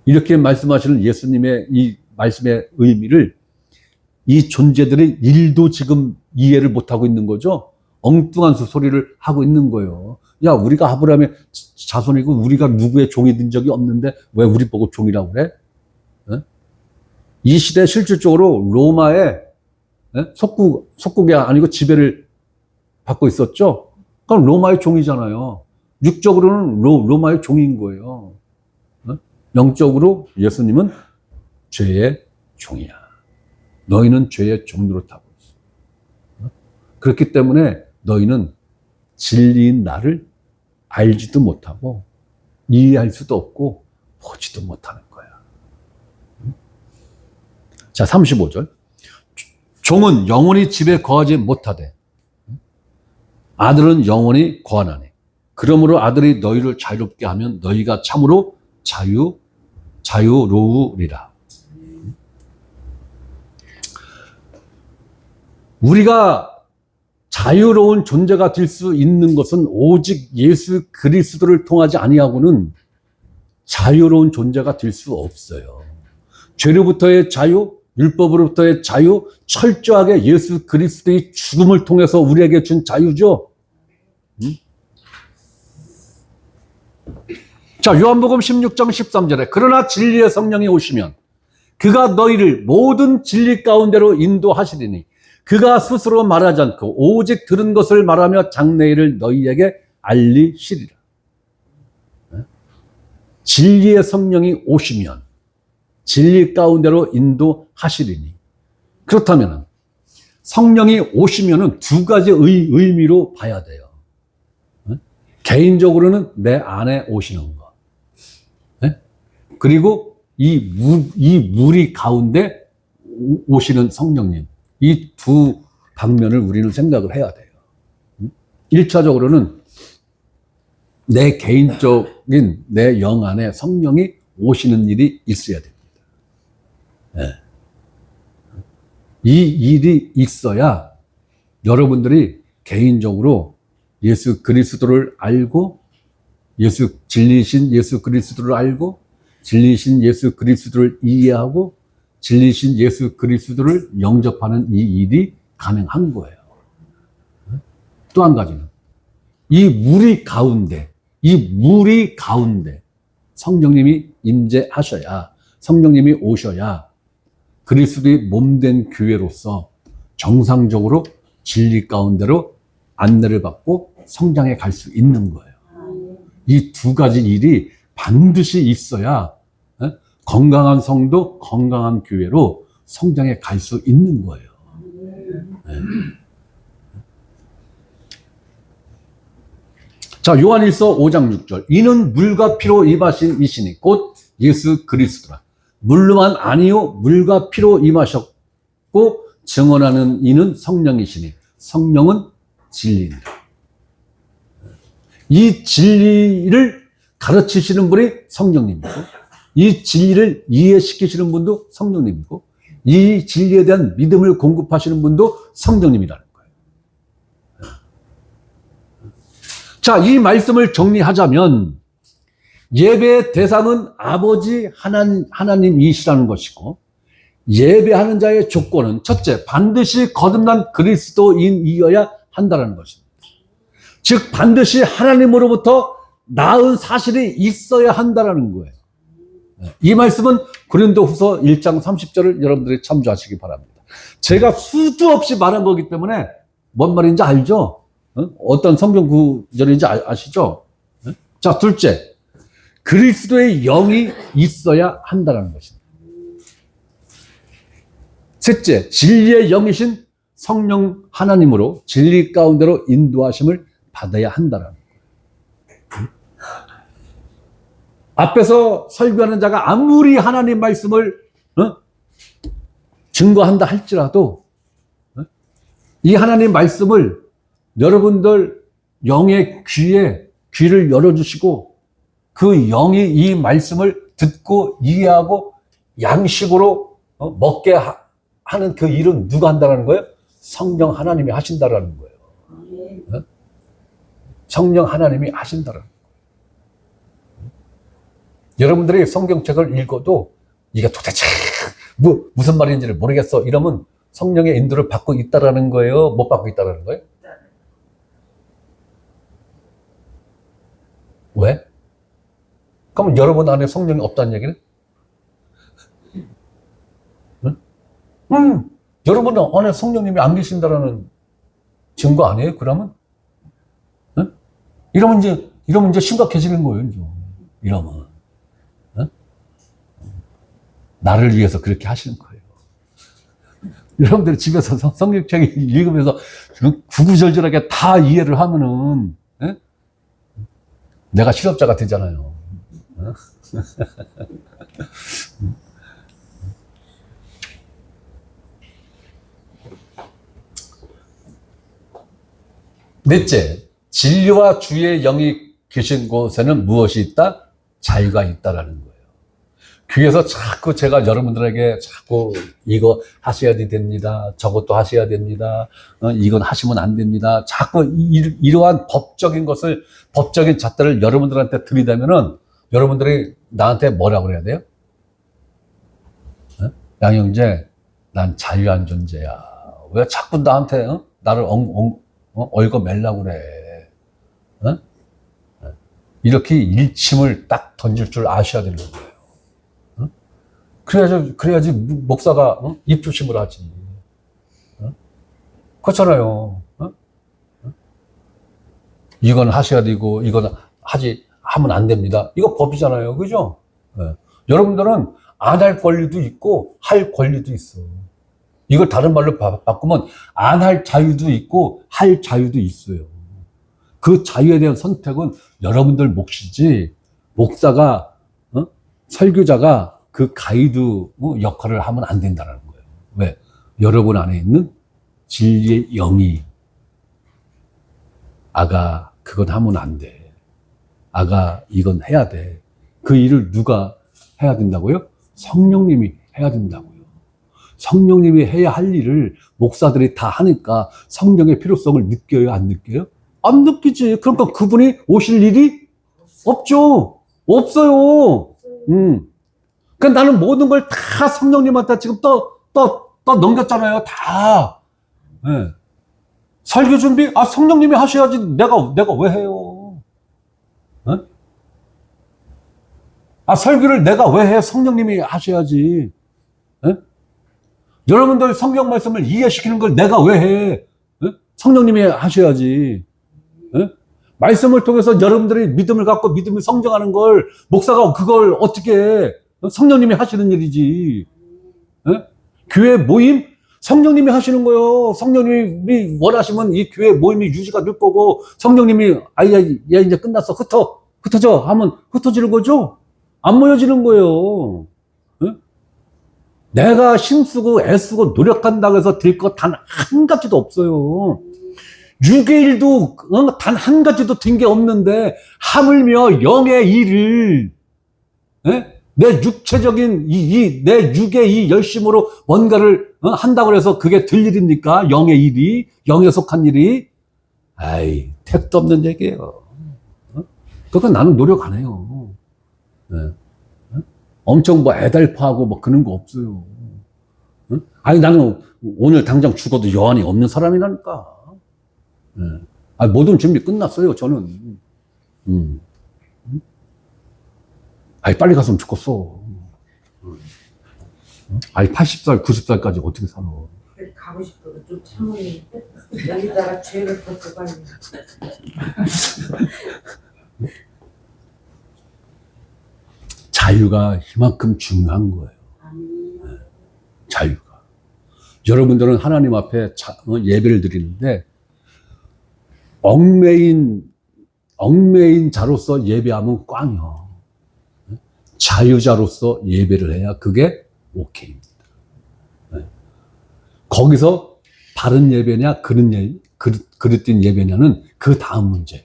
이렇게 말씀하시는 예수님의 이 말씀의 의미를 이 존재들이 일도 지금 이해를 못하고 있는 거죠. 엉뚱한 소리를 하고 있는 거예요. 야, 우리가 아브라함의 자손이고 우리가 누구의 종이 된 적이 없는데 왜 우리 보고 종이라고 그래? 이 시대 실질적으로 로마의 속국이 아니고 지배를 받고 있었죠. 그럼 로마의 종이잖아요. 육적으로는 로마의 종인 거예요. 영적으로 예수님은 죄의 종이야. 너희는 죄의 종로로 타고 있어. 그렇기 때문에 너희는 진리인 나를 알지도 못하고 이해할 수도 없고 보지도 못하는 거야. 자, 35절. 종은 영원히 집에 거하지 못하되 아들은 영원히 거하나니 그러므로 아들이 너희를 자유롭게 하면 너희가 참으로 자유로우리라. 우리가 자유로운 존재가 될 수 있는 것은 오직 예수 그리스도를 통하지 아니하고는 자유로운 존재가 될 수 없어요. 죄로부터의 자유, 율법으로부터의 자유, 철저하게 예수 그리스도의 죽음을 통해서 우리에게 준 자유죠. 자, 요한복음 16장 13절에 그러나 진리의 성령이 오시면 그가 너희를 모든 진리 가운데로 인도하시리니 그가 스스로 말하지 않고 오직 들은 것을 말하며 장래일을 너희에게 알리시리라. 진리의 성령이 오시면 진리 가운데로 인도하시리니. 그렇다면 성령이 오시면은 두 가지 의미로 봐야 돼요. 개인적으로는 내 안에 오시는 것. 그리고 이 무리 가운데 오시는 성령님. 이 두 방면을 우리는 생각을 해야 돼요. 1차적으로는 내 개인적인 내 영 안에 성령이 오시는 일이 있어야 됩니다. 이 일이 있어야 여러분들이 개인적으로 예수 그리스도를 알고 진리신 예수 그리스도를 알고 진리신 예수 그리스도를 이해하고 진리신 예수 그리스도를 영접하는 이 일이 가능한 거예요. 또 한 가지는 이 무리 가운데 성령님이 임재하셔야 성령님이 오셔야 그리스도의 몸된 교회로서 정상적으로 진리 가운데로 안내를 받고 성장해 갈 수 있는 거예요. 이 두 가지 일이 반드시 있어야 건강한 성도, 건강한 교회로 성장해 갈 수 있는 거예요. 자, 요한일서 5장 6절. 이는 물과 피로 임하신 이시니 곧 예수 그리스도라. 물로만 아니요 물과 피로 임하셨고 증언하는 이는 성령이시니 성령은 진리니라. 이 진리를 가르치시는 분이 성령님이고 이 진리를 이해시키시는 분도 성령님이고 이 진리에 대한 믿음을 공급하시는 분도 성령님이라는 거예요. 자, 이 말씀을 정리하자면 예배의 대상은 아버지 하나님이시라는 것이고 예배하는 자의 조건은 첫째, 반드시 거듭난 그리스도인이어야 한다는 것입니다. 즉 반드시 하나님으로부터 낳은 사실이 있어야 한다는 거예요. 이 말씀은 고린도후서 1장 30절을 여러분들이 참조하시기 바랍니다. 제가 수도 없이 말한 거기 때문에 뭔 말인지 알죠? 어떤 성경 구절인지 아시죠? 자, 둘째, 그리스도의 영이 있어야 한다는 것입니다. 셋째, 진리의 영이신 성령 하나님으로 진리 가운데로 인도하심을 받아야 한다는 거예요. 앞에서 설교하는 자가 아무리 하나님 말씀을 증거한다 할지라도 이 하나님 말씀을 여러분들 영의 귀에 귀를 열어주시고 그 영이 이 말씀을 듣고 이해하고 양식으로 먹게 하는 그 일은 누가 한다는 거예요? 성령 하나님이 하신다라는 거예요. 성령 하나님이 하신다라는 거예요. 여러분들이 성경책을 읽어도 이게 도대체 무슨 말인지를 모르겠어 이러면 성령의 인도를 받고 있다라는 거예요? 못 받고 있다라는 거예요? 왜? 그럼 여러분 안에 성령이 없다는 얘기는? 여러분 안에 성령님이 안 계신다라는 증거 아니에요? 그러면? 이러면 이제 심각해지는 거예요. 이러면. 나를 위해서 그렇게 하시는 거예요. 여러분들이 집에서 성경책 읽으면서 구구절절하게 다 이해를 하면은, 내가 실업자가 되잖아요. 넷째, 진리와 주의 영이 계신 곳에는 무엇이 있다? 자유가 있다라는 거예요. 귀에서 자꾸 제가 여러분들에게 자꾸 이거 하셔야 됩니다. 저것도 하셔야 됩니다. 이건 하시면 안 됩니다. 자꾸 이러한 법적인 잣대를 여러분들한테 들이대면은 여러분들이 나한테 뭐라고 그래야 돼요? 양형제, 난 자유한 존재야. 왜 자꾸 나한테 나를 얽어매려고 그래? 이렇게 일침을 딱 던질 줄 아셔야 되는 거예요. 그래야지 목사가 입 조심을 하지. 그렇잖아요. 이건 하셔야 되고 이건 하면 안 됩니다. 이거 법이잖아요. 그죠? 여러분들은 안 할 권리도 있고 할 권리도 있어. 이걸 다른 말로 바꾸면 안 할 자유도 있고 할 자유도 있어요. 그 자유에 대한 선택은 여러분들 몫이지 목사가 설교자가 그 가이드 역할을 하면 안 된다는 거예요. 왜? 여러분 안에 있는 진리의 영이 아가 그건 하면 안 돼. 아가 이건 해야 돼. 그 일을 누가 해야 된다고요? 성령님이 해야 된다고요. 성령님이 해야 할 일을 목사들이 다 하니까 성령의 필요성을 느껴요? 안 느껴요? 안 느끼지. 그러니까 그분이 오실 일이 없죠. 없어요. 그러니까 나는 모든 걸 다 성령님한테 지금 또 넘겼잖아요. 다. 네. 설교 준비? 성령님이 하셔야지. 내가 왜 해요? 네? 설교를 내가 왜 해? 성령님이 하셔야지. 네? 여러분들 성경 말씀을 이해시키는 걸 내가 왜 해? 네? 성령님이 하셔야지. 네? 말씀을 통해서 여러분들이 믿음을 갖고 믿음을 성장하는 걸 목사가 그걸 어떻게 해? 성령님이 하시는 일이지. 네? 교회 모임? 성령님이 하시는 거예요. 성령님이 원하시면 이 교회 모임이 유지가 될 거고 성령님이 야 이제 끝났어. 흩어져 하면 흩어지는 거죠. 안 모여지는 거예요. 네? 내가 힘쓰고 애쓰고 노력한다고 해서 될 것 단 한 가지도 없어요. 6의 일도 단 한 가지도 된 게 없는데 하물며 영의 일을 내 육체적인 내 육의 이 열심으로 뭔가를 한다고 해서 그게 될 일입니까? 영의 일이, 영에 속한 일이. 택도 없는 얘기예요. 그러니까 나는 노력 안 해요. 엄청 애달파하고 그런 거 없어요. 나는 오늘 당장 죽어도 여한이 없는 사람이라니까. 모든 준비 끝났어요, 저는. 빨리 갔으면 좋겠어. 80살, 90살까지 어떻게 살아? 가고 싶어도 좀 참으니 여기다가 죄를 벗고 가니. 자유가 이만큼 중요한 거예요. 자유가. 여러분들은 하나님 앞에 예배를 드리는데 얽매인 자로서 예배하면 꽝이야. 자유자로서 예배를 해야 그게 오케이입니다. 네. 거기서 바른 예배냐, 그릇된 예배냐는 그 다음 문제예요.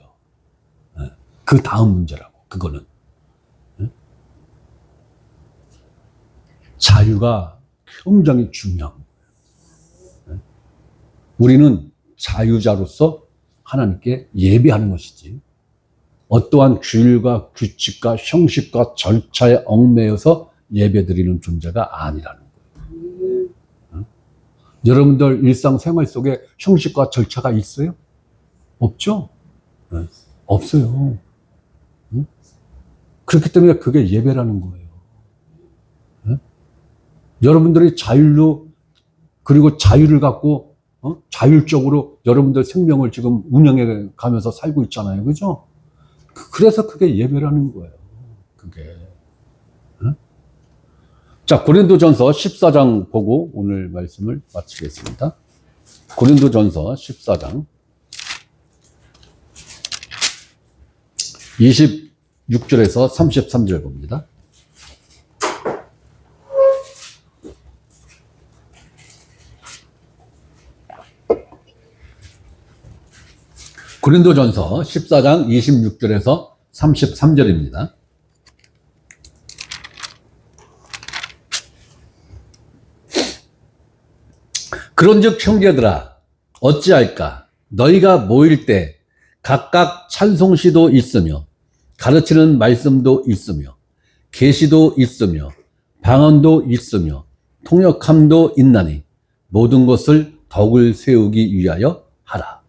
네. 그 다음 문제라고, 그거는. 네. 자유가 굉장히 중요한 거예요. 네. 우리는 자유자로서 하나님께 예배하는 것이지, 어떠한 규율과 규칙과 형식과 절차에 얽매여서 예배드리는 존재가 아니라는 거예요. 응? 여러분들 일상생활 속에 형식과 절차가 있어요? 없죠? 네. 없어요. 응? 그렇기 때문에 그게 예배라는 거예요. 응? 여러분들이 자율로, 그리고 자유를 갖고 자율적으로 여러분들 생명을 지금 운영해 가면서 살고 있잖아요. 그죠? 그래서 그게 예배라는 거예요. 그게. 응? 자, 고린도전서 14장 보고 오늘 말씀을 마치겠습니다. 고린도전서 14장 26절에서 33절 봅니다. 고린도전서 14장 26절에서 33절입니다. 그런즉 형제들아 어찌할까 너희가 모일 때 각각 찬송시도 있으며 가르치는 말씀도 있으며 계시도 있으며 방언도 있으며 통역함도 있나니 모든 것을 덕을 세우기 위하여 하라.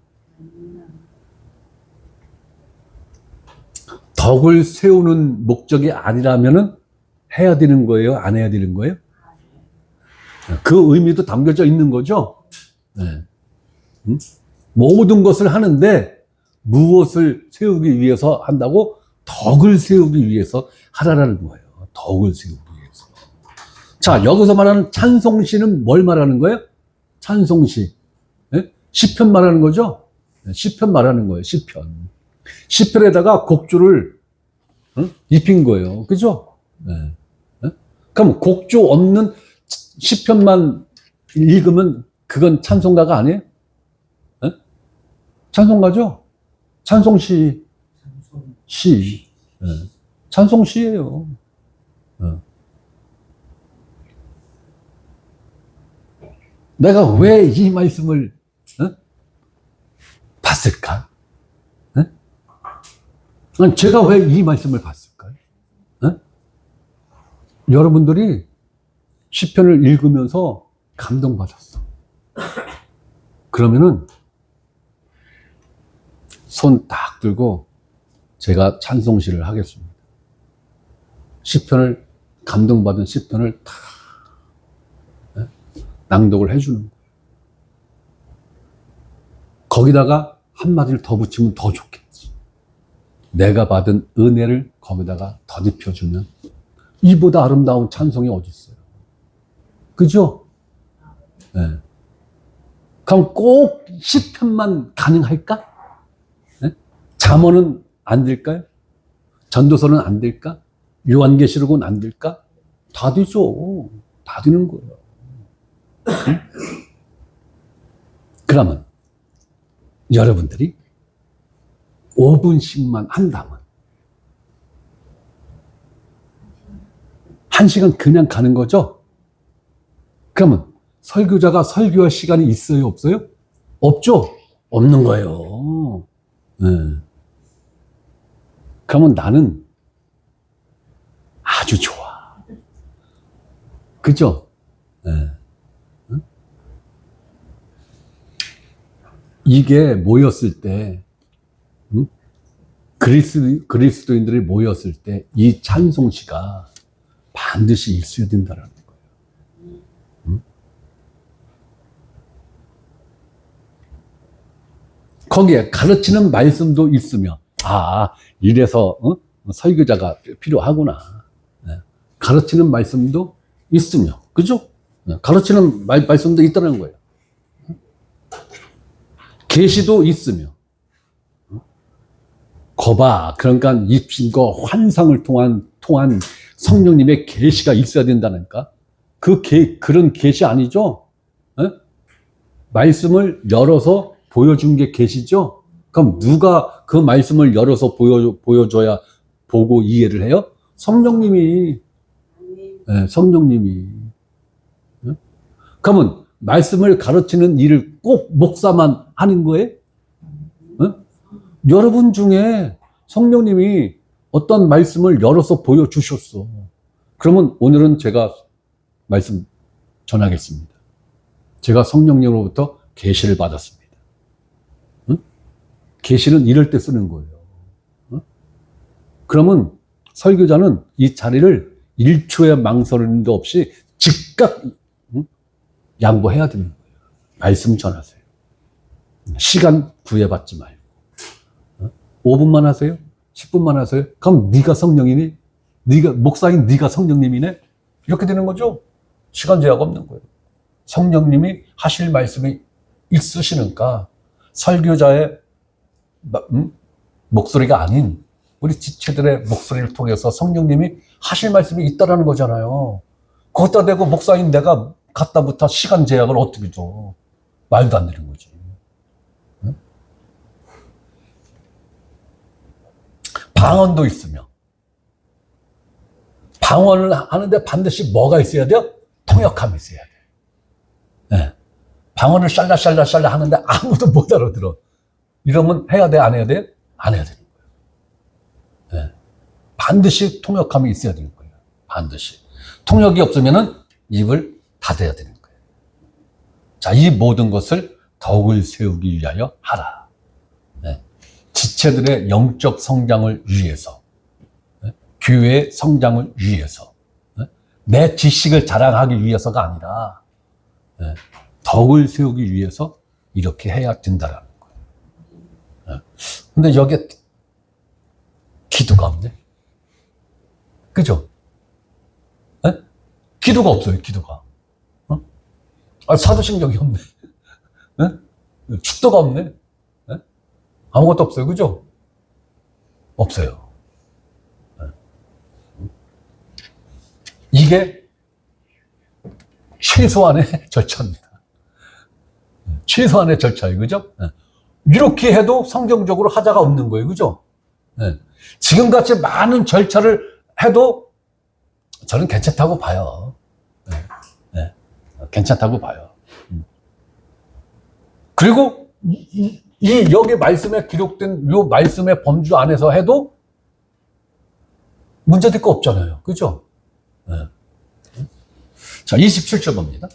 덕을 세우는 목적이 아니라면은 해야 되는 거예요? 안 해야 되는 거예요? 그 의미도 담겨져 있는 거죠? 네. 모든 것을 하는데 무엇을 세우기 위해서 한다고? 덕을 세우기 위해서 하라라는 거예요. 덕을 세우기 위해서. 자, 여기서 말하는 찬송시는 뭘 말하는 거예요? 찬송시. 네? 시편 말하는 거죠? 네, 시편 말하는 거예요. 시편. 시편에다가 곡조를 입힌 거예요. 그죠? 네. 네? 그럼 곡조 없는 시편만 읽으면 그건 찬송가가 아니에요? 네? 찬송가죠? 찬송시. 시. 네. 찬송시예요. 네. 내가 왜 이 말씀을 봤을까? 제가 왜 이 말씀을 봤을까요? 네? 여러분들이 시편을 읽으면서 감동받았어. 그러면은 손 딱 들고 제가 찬송시를 하겠습니다. 시편을, 감동받은 시편을 다 낭독을 해주는 거예요. 거기다가 한마디를 더 붙이면 더 좋겠지. 내가 받은 은혜를 거기다가 덧입혀주면 이보다 아름다운 찬송이 어디 있어요? 그죠? 네. 그럼 꼭 시편만 가능할까? 네? 잠언은 안 될까요? 전도서는 안 될까? 요한계시록은 안 될까? 다 되죠. 다 되는 거예요. 응? 그러면 여러분들이 5분씩만 한다면 1시간 그냥 가는 거죠? 그러면 설교자가 설교할 시간이 있어요? 없어요? 없죠? 없는 거예요. 네. 그러면 나는 아주 좋아. 그죠? 네. 응? 이게 모였을 때, 응? 그리스도인들이 모였을 때 이 찬송시가 반드시 있어야 된다는 거예요. 응? 거기에 가르치는 말씀도 있으며, 이래서 설교자가 필요하구나. 네. 가르치는 말씀도 있으며, 그죠? 네. 가르치는 말씀도 있다는 거예요. 계시도 있으며, 거봐, 그러니까 입신과 환상을 통한 성령님의 계시가 있어야 된다니까. 그런 계시 아니죠? 에? 말씀을 열어서 보여준 게 계시죠? 그럼 누가 그 말씀을 열어서 보여줘야 보고 이해를 해요? 성령님이. 네, 성령님이. 네? 그러면 말씀을 가르치는 일을 꼭 목사만 하는 거예요? 네? 여러분 중에 성령님이 어떤 말씀을 열어서 보여주셨어. 그러면 오늘은 제가 말씀 전하겠습니다. 제가 성령님으로부터 계시를 받았습니다. 응? 계시는 이럴 때 쓰는 거예요. 응? 그러면 설교자는 이 자리를 1초의 망설임도 없이 즉각 양보해야 되는 거예요. 말씀 전하세요. 시간 구애받지 말고. 5분만 하세요? 10분만 하세요? 그럼 네가 성령이니? 네가 목사인 네가 성령님이네? 이렇게 되는 거죠. 시간 제약 없는 거예요. 성령님이 하실 말씀이 있으시니까 설교자의 목소리가 아닌 우리 지체들의 목소리를 통해서 성령님이 하실 말씀이 있다라는 거잖아요. 거기다 대고 목사인 내가 갖다부터 시간 제약을 어떻게 줘. 말도 안 되는 거지. 응? 방언도 있으며 방언을 하는데 반드시 뭐가 있어야 돼요? 통역함이 있어야 돼요. 네. 방언을 샬라샬라 하는데 아무도 못 알아들어. 이러면 해야 돼? 안 해야 돼? 안 해야 되는 거예요. 네. 반드시 통역함이 있어야 되는 거예요. 반드시. 통역이 없으면은 입을 닫아야 되는 거예요. 자, 이 모든 것을 덕을 세우기 위하여 하라. 네. 지체들의 영적 성장을 위해서, 네. 교회의 성장을 위해서, 네. 내 지식을 자랑하기 위해서가 아니라, 네. 덕을 세우기 위해서 이렇게 해야 된다라는 거예요. 네. 근데 여기에 기도가 없네. 그죠? 네? 기도가 없어요, 기도가. 사도신경이 없네. 네? 축도가 없네. 네? 아무것도 없어요, 그죠? 없어요. 네. 이게 최소한의 절차입니다. 최소한의 절차예요, 그죠? 네. 이렇게 해도 성경적으로 하자가 없는 거예요, 그죠? 네. 지금같이 많은 절차를 해도 저는 괜찮다고 봐요. 네. 네. 괜찮다고 봐요. 그리고 여기 말씀에 기록된 이 말씀의 범주 안에서 해도 문제될 거 없잖아요. 그죠? 네. 자, 27절 봅니다.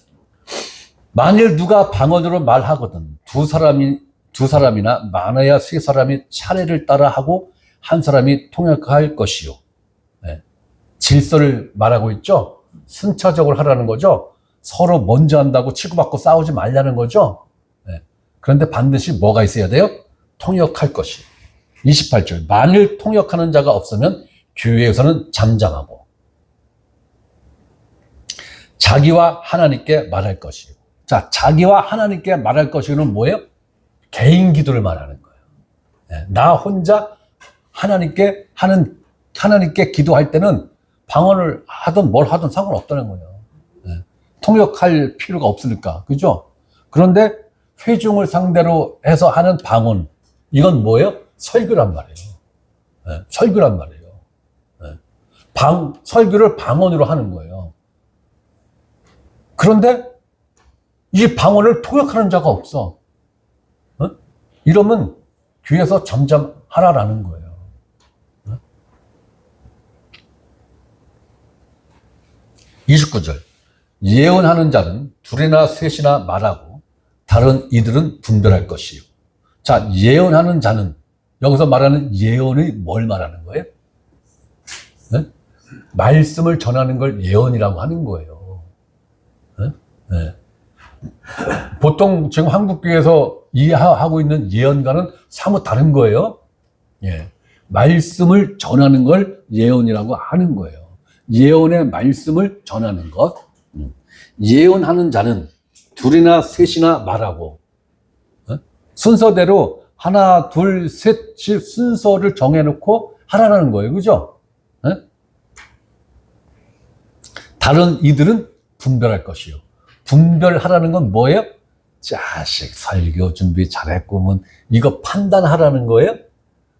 만일 누가 방언으로 말하거든 두 사람이나 많아야 세 사람이 차례를 따라 하고 한 사람이 통역할 것이요. 네. 질서를 말하고 있죠. 순차적으로 하라는 거죠. 서로 먼저 한다고 치고받고 싸우지 말라는 거죠. 네. 그런데 반드시 뭐가 있어야 돼요? 통역할 것이. 28절. 만일 통역하는 자가 없으면 교회에서는 잠잠하고 자기와 하나님께 말할 것이요. 자, 자기와 하나님께 말할 것이는 뭐예요? 개인 기도를 말하는 거예요. 네. 나 혼자 하나님께 기도할 때는 방언을 하든 뭘 하든 상관없다는 거예요. 네. 통역할 필요가 없으니까. 그죠? 그런데 회중을 상대로 해서 하는 방언, 이건 뭐예요? 설교란 말이에요. 네. 설교란 말이에요. 네. 설교를 방언으로 하는 거예요. 그런데 이 방언을 통역하는 자가 없어. 어? 이러면 교회에서 잠잠하라라는 거예요. 29절. 예언하는 자는 둘이나 셋이나 말하고 다른 이들은 분별할 것이요. 자, 예언하는 자는 여기서 말하는 예언이 뭘 말하는 거예요? 네? 말씀을 전하는 걸 예언이라고 하는 거예요. 네? 네. 보통 지금 한국교회에서 이해하고 있는 예언과는 사뭇 다른 거예요. 예. 말씀을 전하는 걸 예언이라고 하는 거예요. 예언의 말씀을 전하는 것. 예언하는 자는 둘이나 셋이나 말하고 순서대로 하나, 둘, 셋이 순서를 정해놓고 하라는 거예요. 그죠? 다른 이들은 분별할 것이요. 분별하라는 건 뭐예요? 자식 설교 준비 잘했구먼. 이거 판단하라는 거예요?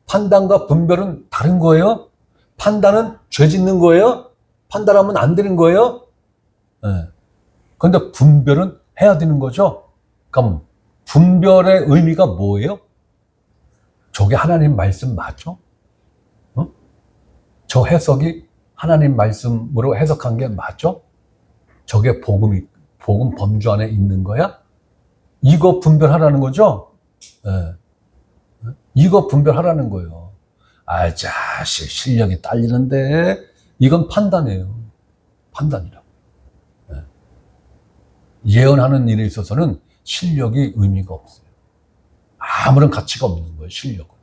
판단과 분별은 다른 거예요? 판단은 죄 짓는 거예요? 판단하면 안 되는 거예요? 네. 그런데 분별은 해야 되는 거죠? 그럼 분별의 의미가 뭐예요? 저게 하나님 말씀 맞죠? 어? 저 해석이 하나님 말씀으로 해석한 게 맞죠? 저게 복음 범주 안에 있는 거야? 이거 분별하라는 거죠? 네. 이거 분별하라는 거예요. 아, 자식 실력이 딸리는데 이건 판단이에요. 판단이라고. 네. 예언하는 일에 있어서는 실력이 의미가 없어요. 아무런 가치가 없는 거예요, 실력은.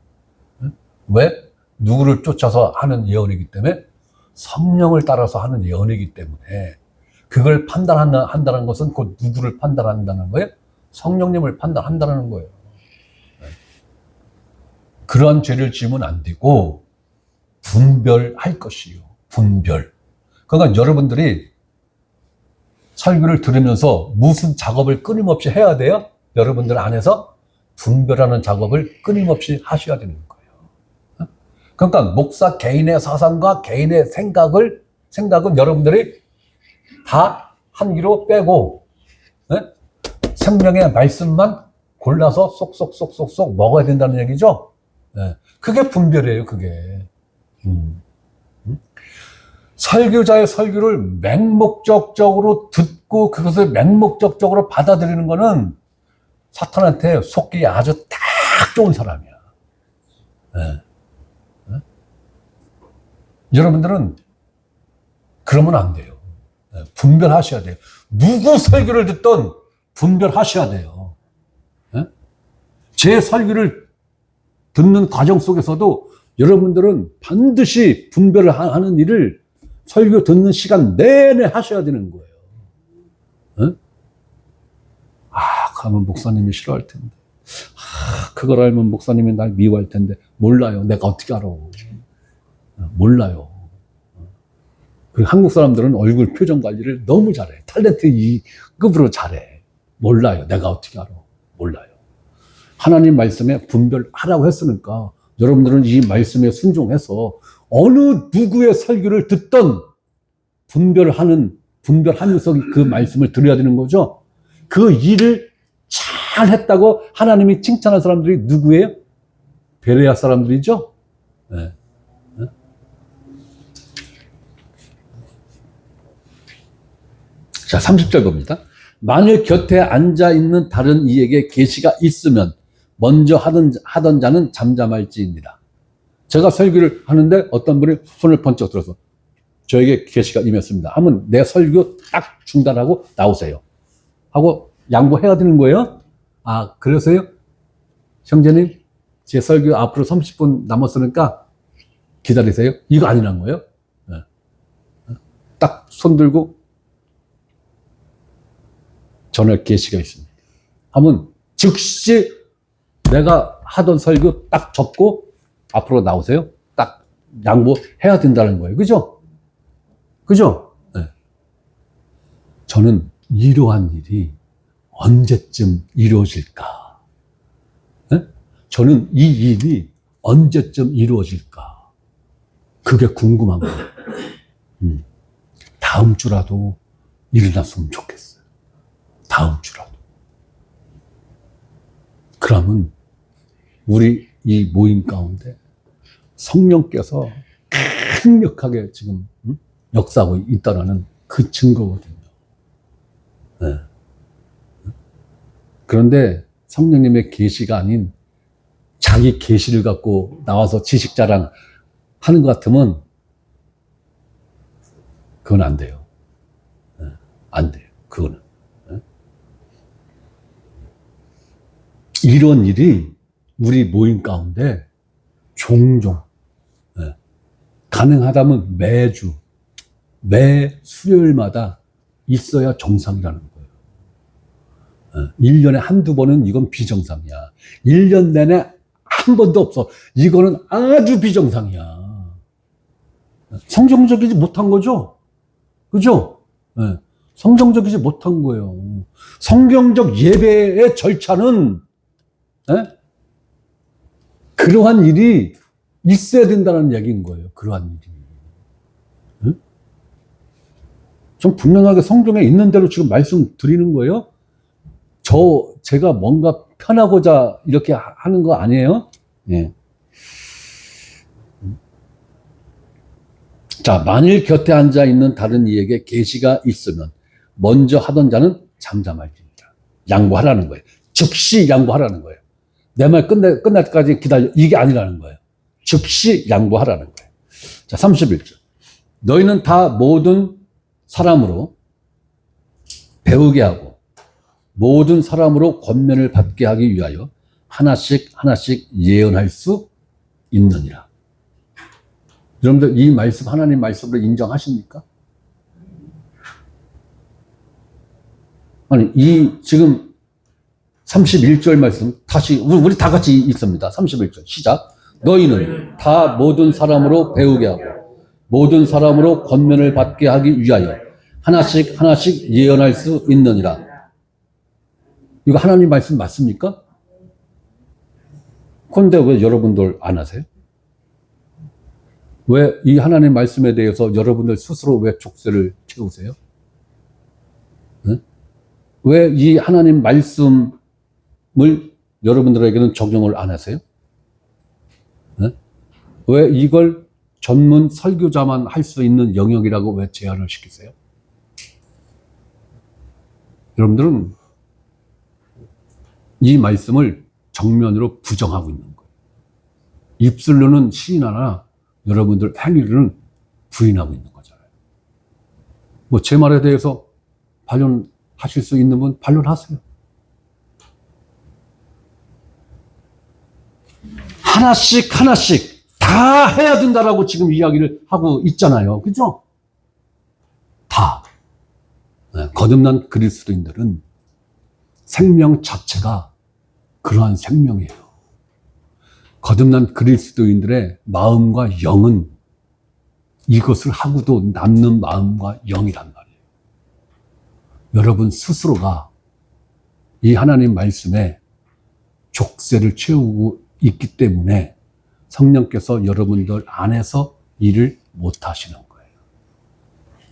네? 왜? 누구를 쫓아서 하는 예언이기 때문에, 성령을 따라서 하는 예언이기 때문에, 그걸 판단한다는 것은 그 누구를 판단한다는 거예요? 성령님을 판단한다는 거예요. 네. 그러한 죄를 지으면 안 되고 분별할 것이요. 분별. 그러니까 여러분들이 설교를 들으면서 무슨 작업을 끊임없이 해야 돼요? 여러분들 안에서 분별하는 작업을 끊임없이 하셔야 되는 거예요. 그러니까 목사 개인의 사상과 개인의 생각은 여러분들이 다 한 귀로 빼고, 네? 생명의 말씀만 골라서 쏙쏙쏙쏙쏙 먹어야 된다는 얘기죠. 네. 그게 분별이에요, 그게. 설교자의 설교를 맹목적적으로 듣고 그것을 맹목적적으로 받아들이는 거는 사탄한테 속기 아주 딱 좋은 사람이야. 네. 네? 여러분들은 그러면 안 돼요. 네. 분별하셔야 돼요. 누구 설교를 듣던 분별하셔야 돼요. 네? 제 설교를 듣는 과정 속에서도 여러분들은 반드시 분별을 하는 일을 설교 듣는 시간 내내 하셔야 되는 거예요. 네? 그러면 목사님이 싫어할 텐데. 그걸 알면 목사님이 날 미워할 텐데. 몰라요. 내가 어떻게 알아. 몰라요. 그리고 한국 사람들은 얼굴 표정 관리를 너무 잘해. 탤런트 2급으로 잘해. 몰라요. 내가 어떻게 알아. 몰라요. 하나님 말씀에 분별하라고 했으니까 여러분들은 이 말씀에 순종해서 어느 누구의 설교를 듣던 분별하면서 그 말씀을 들어야 되는 거죠. 그 일을 잘 했다고 하나님이 칭찬한 사람들이 누구예요? 베레아 사람들이죠. 네. 네? 자, 30절 봅니다. 만일 곁에 앉아있는 다른 이에게 계시가 있으면 먼저 하던 자는 잠잠할지입니다. 제가 설교를 하는데 어떤 분이 손을 번쩍 들어서 저에게 계시가 임했습니다 하면 내 설교 딱 중단하고 나오세요 하고 양보해야 되는 거예요. 그러세요? 형제님, 제 설교 앞으로 30분 남았으니까 기다리세요. 이거 아니란 거예요. 딱 손 들고 전에 계시가 있습니다 하면 즉시 내가 하던 설교 딱 접고 앞으로 나오세요. 딱 양보해야 된다는 거예요. 그죠? 그죠? 네. 저는 이러한 일이 언제쯤 이루어질까? 네? 저는 이 일이 언제쯤 이루어질까? 그게 궁금한 거예요. 다음 주라도 일어났으면 좋겠어요. 다음 주라도. 그러면 우리 이 모임 가운데 성령께서 강력하게 지금 역사하고 있다는 그 증거거든요. 네. 그런데 성령님의 계시가 아닌 자기 계시를 갖고 나와서 지식 자랑 하는 것 같으면 그건 안 돼요. 네. 안 돼요. 그거는. 네. 이런 일이 우리 모임 가운데 종종 가능하다면 매주 매 수요일마다 있어야 정상이라는 거예요. 1년에 한두 번은 이건 비정상이야. 1년 내내 한 번도 없어. 이거는 아주 비정상이야. 성경적이지 못한 거죠. 그죠? 예. 성경적이지 못한 거예요. 성경적 예배의 절차는 예? 그러한 일이 있어야 된다는 얘기인 거예요. 그러한 일이. 예? 좀 분명하게 성경에 있는 대로 지금 말씀드리는 거예요. 제가 뭔가 편하고자 이렇게 하는 거 아니에요? 예. 자, 만일 곁에 앉아 있는 다른 이에게 계시가 있으면 먼저 하던 자는 잠잠할지니라. 양보하라는 거예요. 즉시 양보하라는 거예요. 내 말 끝날 때까지 기다려. 이게 아니라는 거예요. 즉시 양보하라는 거예요. 자, 31절. 너희는 다 모든 사람으로 배우게 하고 모든 사람으로 권면을 받게 하기 위하여 하나씩 하나씩 예언할 수 있느니라. 여러분들 이 말씀 하나님 말씀을 인정하십니까? 아니 이 지금 31절 말씀 다시 우리 다 같이 읽습니다. 31절 시작. 너희는 다 모든 사람으로 배우게 하고 모든 사람으로 권면을 받게 하기 위하여 하나씩 하나씩 예언할 수 있느니라. 이거 하나님 말씀 맞습니까? 그런데 왜 여러분들 안 하세요? 왜 이 하나님 말씀에 대해서 여러분들 스스로 왜 족쇄를 채우세요? 네? 왜 이 하나님 말씀을 여러분들에게는 적용을 안 하세요? 네? 왜 이걸 전문 설교자만 할 수 있는 영역이라고 왜 제한을 시키세요? 여러분들은 이 말씀을 정면으로 부정하고 있는 거예요. 입술로는 시인하나 여러분들 행위로는 부인하고 있는 거잖아요. 뭐 제 말에 대해서 반론하실 수 있는 분 반론하세요. 하나씩 하나씩 다 해야 된다라고 지금 이야기를 하고 있잖아요. 그죠? 다. 네, 거듭난 그리스도인들은 생명 자체가 그러한 생명이에요. 거듭난 그리스도인들의 마음과 영은 이것을 하고도 남는 마음과 영이란 말이에요. 여러분 스스로가 이 하나님 말씀에 족쇄를 채우고 있기 때문에 성령께서 여러분들 안에서 일을 못 하시는 거예요.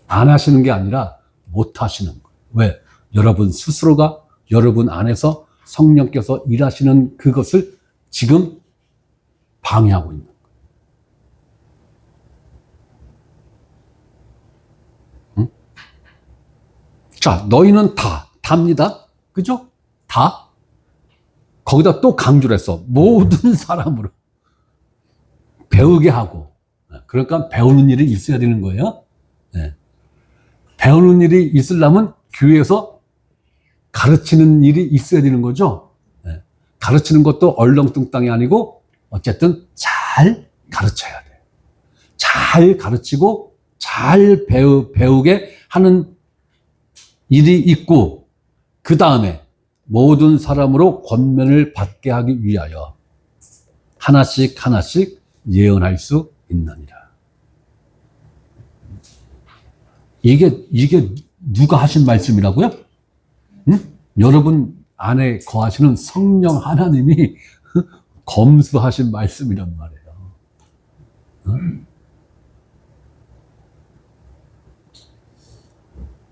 안 하시는 게 아니라 못 하시는 거예요. 왜? 여러분 스스로가 여러분 안에서 성령께서 일하시는 그것을 지금 방해하고 있는 거예요. 응? 자, 너희는 다입니다. 그죠? 다. 거기다 또 강조를 했어. 모든 사람으로 배우게 하고. 그러니까 배우는 일이 있어야 되는 거예요. 네. 배우는 일이 있으려면 교회에서 가르치는 일이 있어야 되는 거죠. 네. 가르치는 것도 얼렁뚱땅이 아니고 어쨌든 잘 가르쳐야 돼요. 잘 가르치고 잘 배우게 하는 일이 있고 그 다음에 모든 사람으로 권면을 받게 하기 위하여 하나씩 하나씩 예언할 수 있느니라. 이게 누가 하신 말씀이라고요? 응? 여러분 안에 거하시는 성령 하나님이 검수하신 말씀이란 말이에요. 응?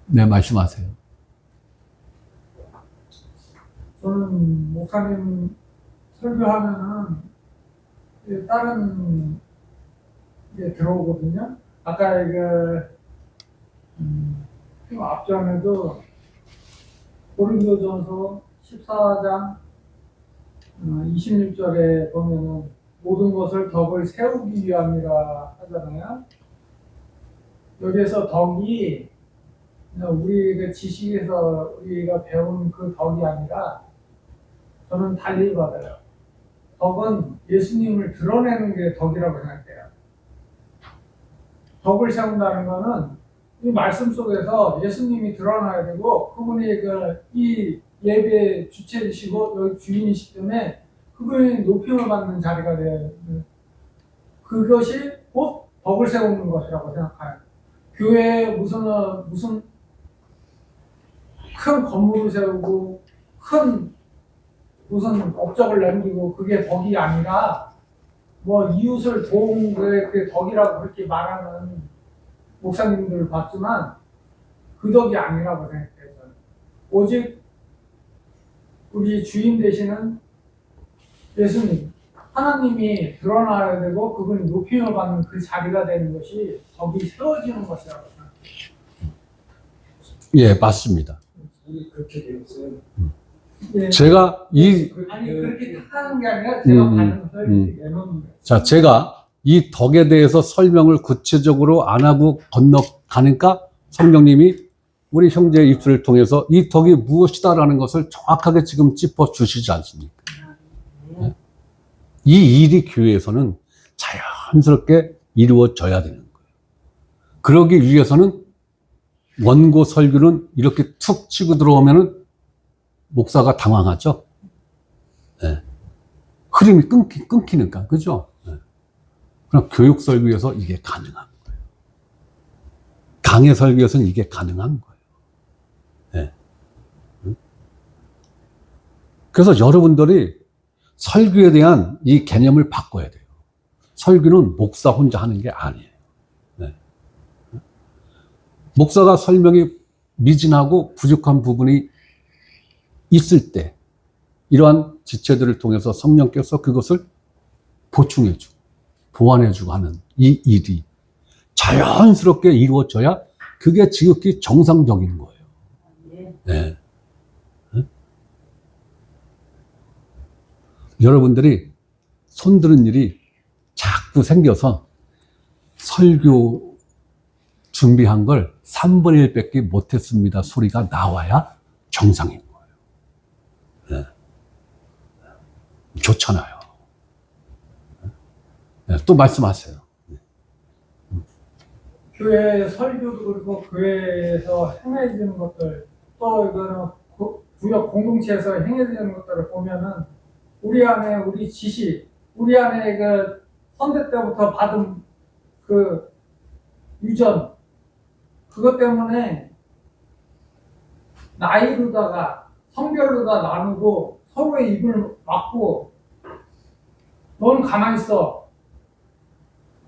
네, 말씀하세요. 저는 목사님 설교하면은 다른 게 들어오거든요. 아까 좀 앞전에도 고린도전서 14장 26절에 보면은 모든 것을 덕을 세우기 위함이라 하잖아요. 여기에서 덕이 우리 지식에서 우리가 배운 그 덕이 아니라 저는 달리 받아요. 덕은 예수님을 드러내는 게 덕이라고 생각해요. 덕을 세운다는 거는 이 말씀 속에서 예수님이 드러나야 되고 그분이 이 예배 주체이시고 여기 주인이시기 때문에 그분이 높임을 받는 자리가 돼요. 그것이 곧 덕을 세우는 것이라고 생각해요. 교회에 무슨 큰 건물을 세우고 큰 무슨 업적을 남기고 그게 덕이 아니라 뭐 이웃을 도운 그 덕이라고 그렇게 말하는 목사님들을 봤지만 그 덕이 아니라고 생각해요. 저는. 오직 우리 주인 되시는 예수님, 하나님이 드러나야 되고 그분이 높임을 받는 그 자리가 되는 것이 덕이 세워지는 것이라고 생각해요. 예, 맞습니다. 우리 그렇게 되어 있어요. 예. 제가 아니 그렇게 하는 게 아니라 제가 받는 설명이 내놓는 거예요. 자, 제가 이 덕에 대해서 설명을 구체적으로 안 하고 건너가니까 성령님이 우리 형제의 입술을 통해서 이 덕이 무엇이다라는 것을 정확하게 지금 짚어 주시지 않습니까? 네. 이 일이 교회에서는 자연스럽게 이루어져야 되는 거예요. 그러기 위해서는 원고 설교는 이렇게 툭 치고 들어오면은 목사가 당황하죠. 네. 흐름이 끊기니까, 그죠? 네. 그럼 교육 설교에서 이게 가능한 거예요. 강해 설교에서는 이게 가능한 거예요. 네. 그래서 여러분들이 설교에 대한 이 개념을 바꿔야 돼요. 설교는 목사 혼자 하는 게 아니에요. 네. 목사가 설명이 미진하고 부족한 부분이 있을 때 이러한 지체들을 통해서 성령께서 그것을 보충해주고 보완해주고 하는 이 일이 자연스럽게 이루어져야 그게 지극히 정상적인 거예요. 네. 네? 여러분들이 손드는 일이 자꾸 생겨서 설교 준비한 걸 3분의 1밖에 못했습니다 소리가 나와야 정상인 거예요. 네. 좋잖아요. 네. 또 말씀하세요. 교회 설교도 그렇고 교회에서 행해지는 것들 또 이거는 구역 공동체에서 행해지는 것들을 보면은 우리 안에 우리 지식, 우리 안에 그 선대 때부터 받은 그 유전 그것 때문에 나이로다가 성별로다 나누고 서로의 입을 막고 넌 가만히 있어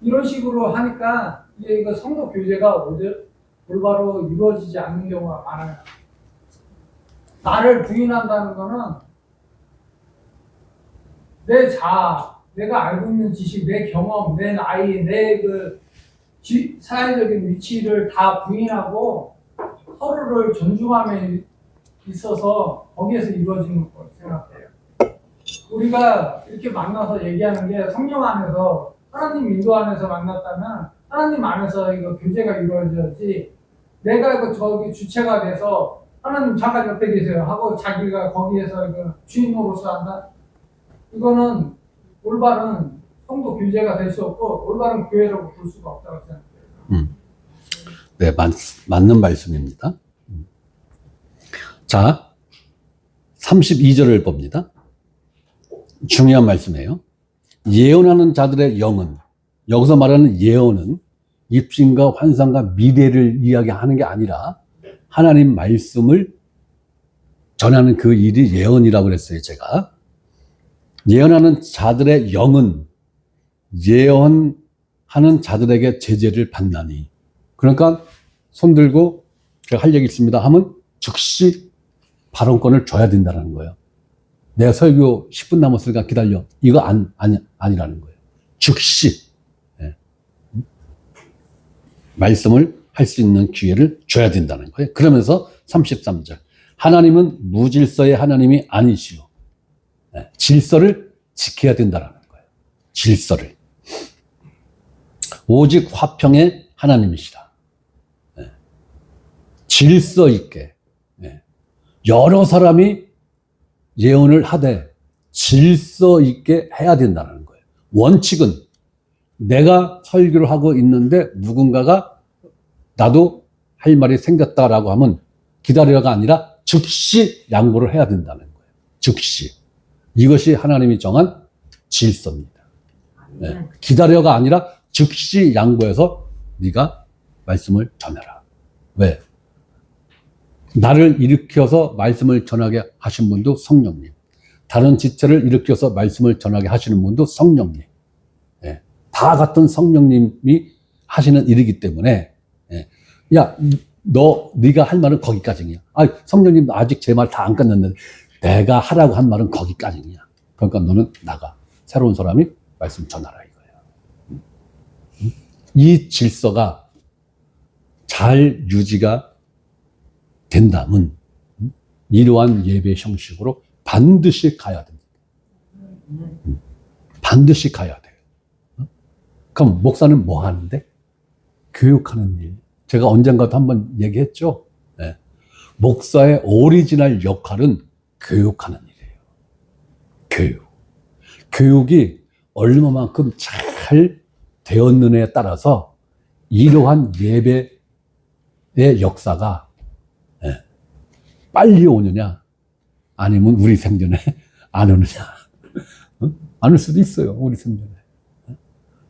이런 식으로 하니까 이게 성도 교제가 올바로 이루어지지 않는 경우가 많아요. 나를 부인한다는 거는 내 자아, 내가 알고 있는 지식, 내 경험, 내 나이, 내 그 사회적인 위치를 다 부인하고 서로를 존중함에 있어서 거기에서 이루어지는 거라고 생각해요. 우리가 이렇게 만나서 얘기하는 게 성령 안에서 하나님 인도 안에서 만났다면 하나님 안에서 이거 교제가 이루어져야지 내가 이거 저기 주체가 돼서 하나님 잠깐 옆에 계세요 하고 자기가 거기에서 이거 주인 노릇을 한다. 이거는 올바른 성도 교제가 될 수 없고 올바른 교회라고 볼 수가 없다고 생각해요. 네, 맞는 말씀입니다. 자, 32절을 봅니다. 중요한 말씀이에요. 예언하는 자들의 영은, 여기서 말하는 예언은 입신과 환상과 미래를 이야기하는 게 아니라 하나님 말씀을 전하는 그 일이 예언이라고 그랬어요, 제가. 예언하는 자들의 영은 예언하는 자들에게 제재를 받나니. 그러니까 손 들고 제가 할 얘기 있습니다 하면 즉시 발언권을 줘야 된다는 거예요. 내가 설교 10분 남았으니까 기다려. 이거 아니라는 거예요. 즉시 말씀을 할 수 있는 기회를 줘야 된다는 거예요. 그러면서 33절. 하나님은 무질서의 하나님이 아니시오. 질서를 지켜야 된다는 거예요. 질서를. 오직 화평의 하나님이시라. 질서 있게. 여러 사람이 예언을 하되 질서 있게 해야 된다는 거예요. 원칙은 내가 설교를 하고 있는데 누군가가 나도 할 말이 생겼다라고 하면 기다려가 아니라 즉시 양보를 해야 된다는 거예요. 즉시. 이것이 하나님이 정한 질서입니다. 기다려가 아니라 즉시 양보해서 네가 말씀을 전해라. 왜? 나를 일으켜서 말씀을 전하게 하신 분도 성령님. 다른 지체를 일으켜서 말씀을 전하게 하시는 분도 성령님. 예. 다 같은 성령님이 하시는 일이기 때문에, 예. 야, 네가 할 말은 거기까지냐. 아, 성령님 아직 제 말 다 안 끝났는데 내가 하라고 한 말은 거기까지냐. 그러니까 너는 나가. 새로운 사람이 말씀 전하라 이거예요. 이 질서가 잘 유지가 된다면 이러한 예배 형식으로 반드시 가야 됩니다. 반드시 가야 돼요. 그럼 목사는 뭐 하는데? 교육하는 일. 제가 언젠가도 한번 얘기했죠. 네. 목사의 오리지널 역할은 교육하는 일이에요. 교육. 교육이 얼마만큼 잘 되었느냐에 따라서 이러한 예배의 역사가 빨리 오느냐 아니면 우리 생전에 안 오느냐. 안 올 수도 있어요. 우리 생전에.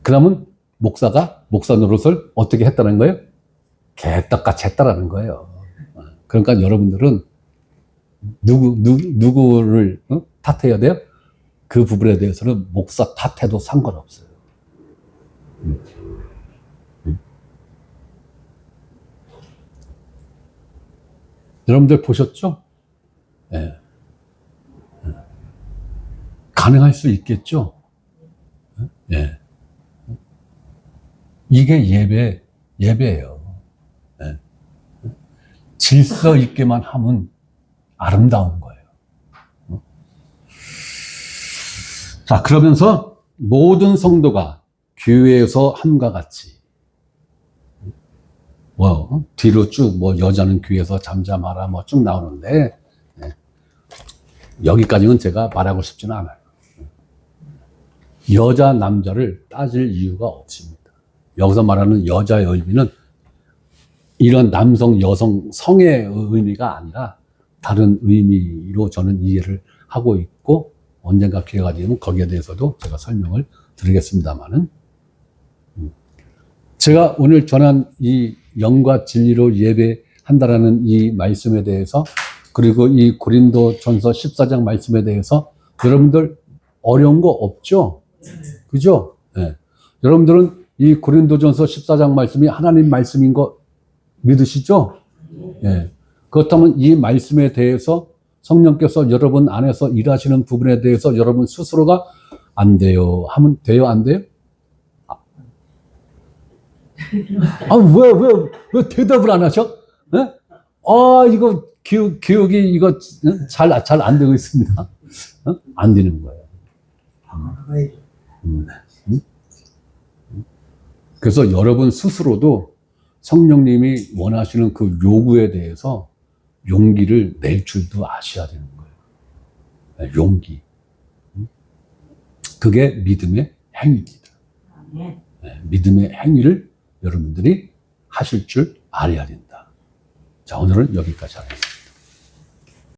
그러면 목사가 목사 노릇을 어떻게 했다는 거예요? 개떡같이 했다라는 거예요. 그러니까 여러분들은 누구를 탓해야 돼요? 그 부분에 대해서는 목사 탓해도 상관없어요. 여러분들 보셨죠? 예. 가능할 수 있겠죠? 예. 이게 예배예요. 예. 질서 있게만 하면 아름다운 거예요. 자, 그러면서 모든 성도가 교회에서 함과 같이 뒤로 쭉 여자는 교회에서 잠잠하라 쭉 나오는데 여기까지는 제가 말하고 싶지는 않아요. 여자 남자를 따질 이유가 없습니다. 여기서 말하는 여자의 의미는 이런 남성 여성 성의 의미가 아니라 다른 의미로 저는 이해를 하고 있고 언젠가 기회가 되면 거기에 대해서도 제가 설명을 드리겠습니다만은 제가 오늘 전한 이 영과 진리로 예배한다라는 이 말씀에 대해서 그리고 이 고린도전서 14장 말씀에 대해서 여러분들 어려운 거 없죠? 그죠? 네. 여러분들은 이 고린도전서 14장 말씀이 하나님 말씀인 거 믿으시죠? 네. 그렇다면 이 말씀에 대해서 성령께서 여러분 안에서 일하시는 부분에 대해서 여러분 스스로가 안 돼요 하면 돼요, 안 돼요? 왜 대답을 안 하셔? 네? 이거 교육이 이거 잘 안 되고 있습니다. 안 되는 거예요. 그래서 여러분 스스로도 성령님이 원하시는 그 요구에 대해서 용기를 낼 줄도 아셔야 되는 거예요. 용기. 그게 믿음의 행위입니다. 믿음의 행위를 여러분들이 하실 줄 알아야 된다. 자, 오늘은 여기까지 하겠습니다.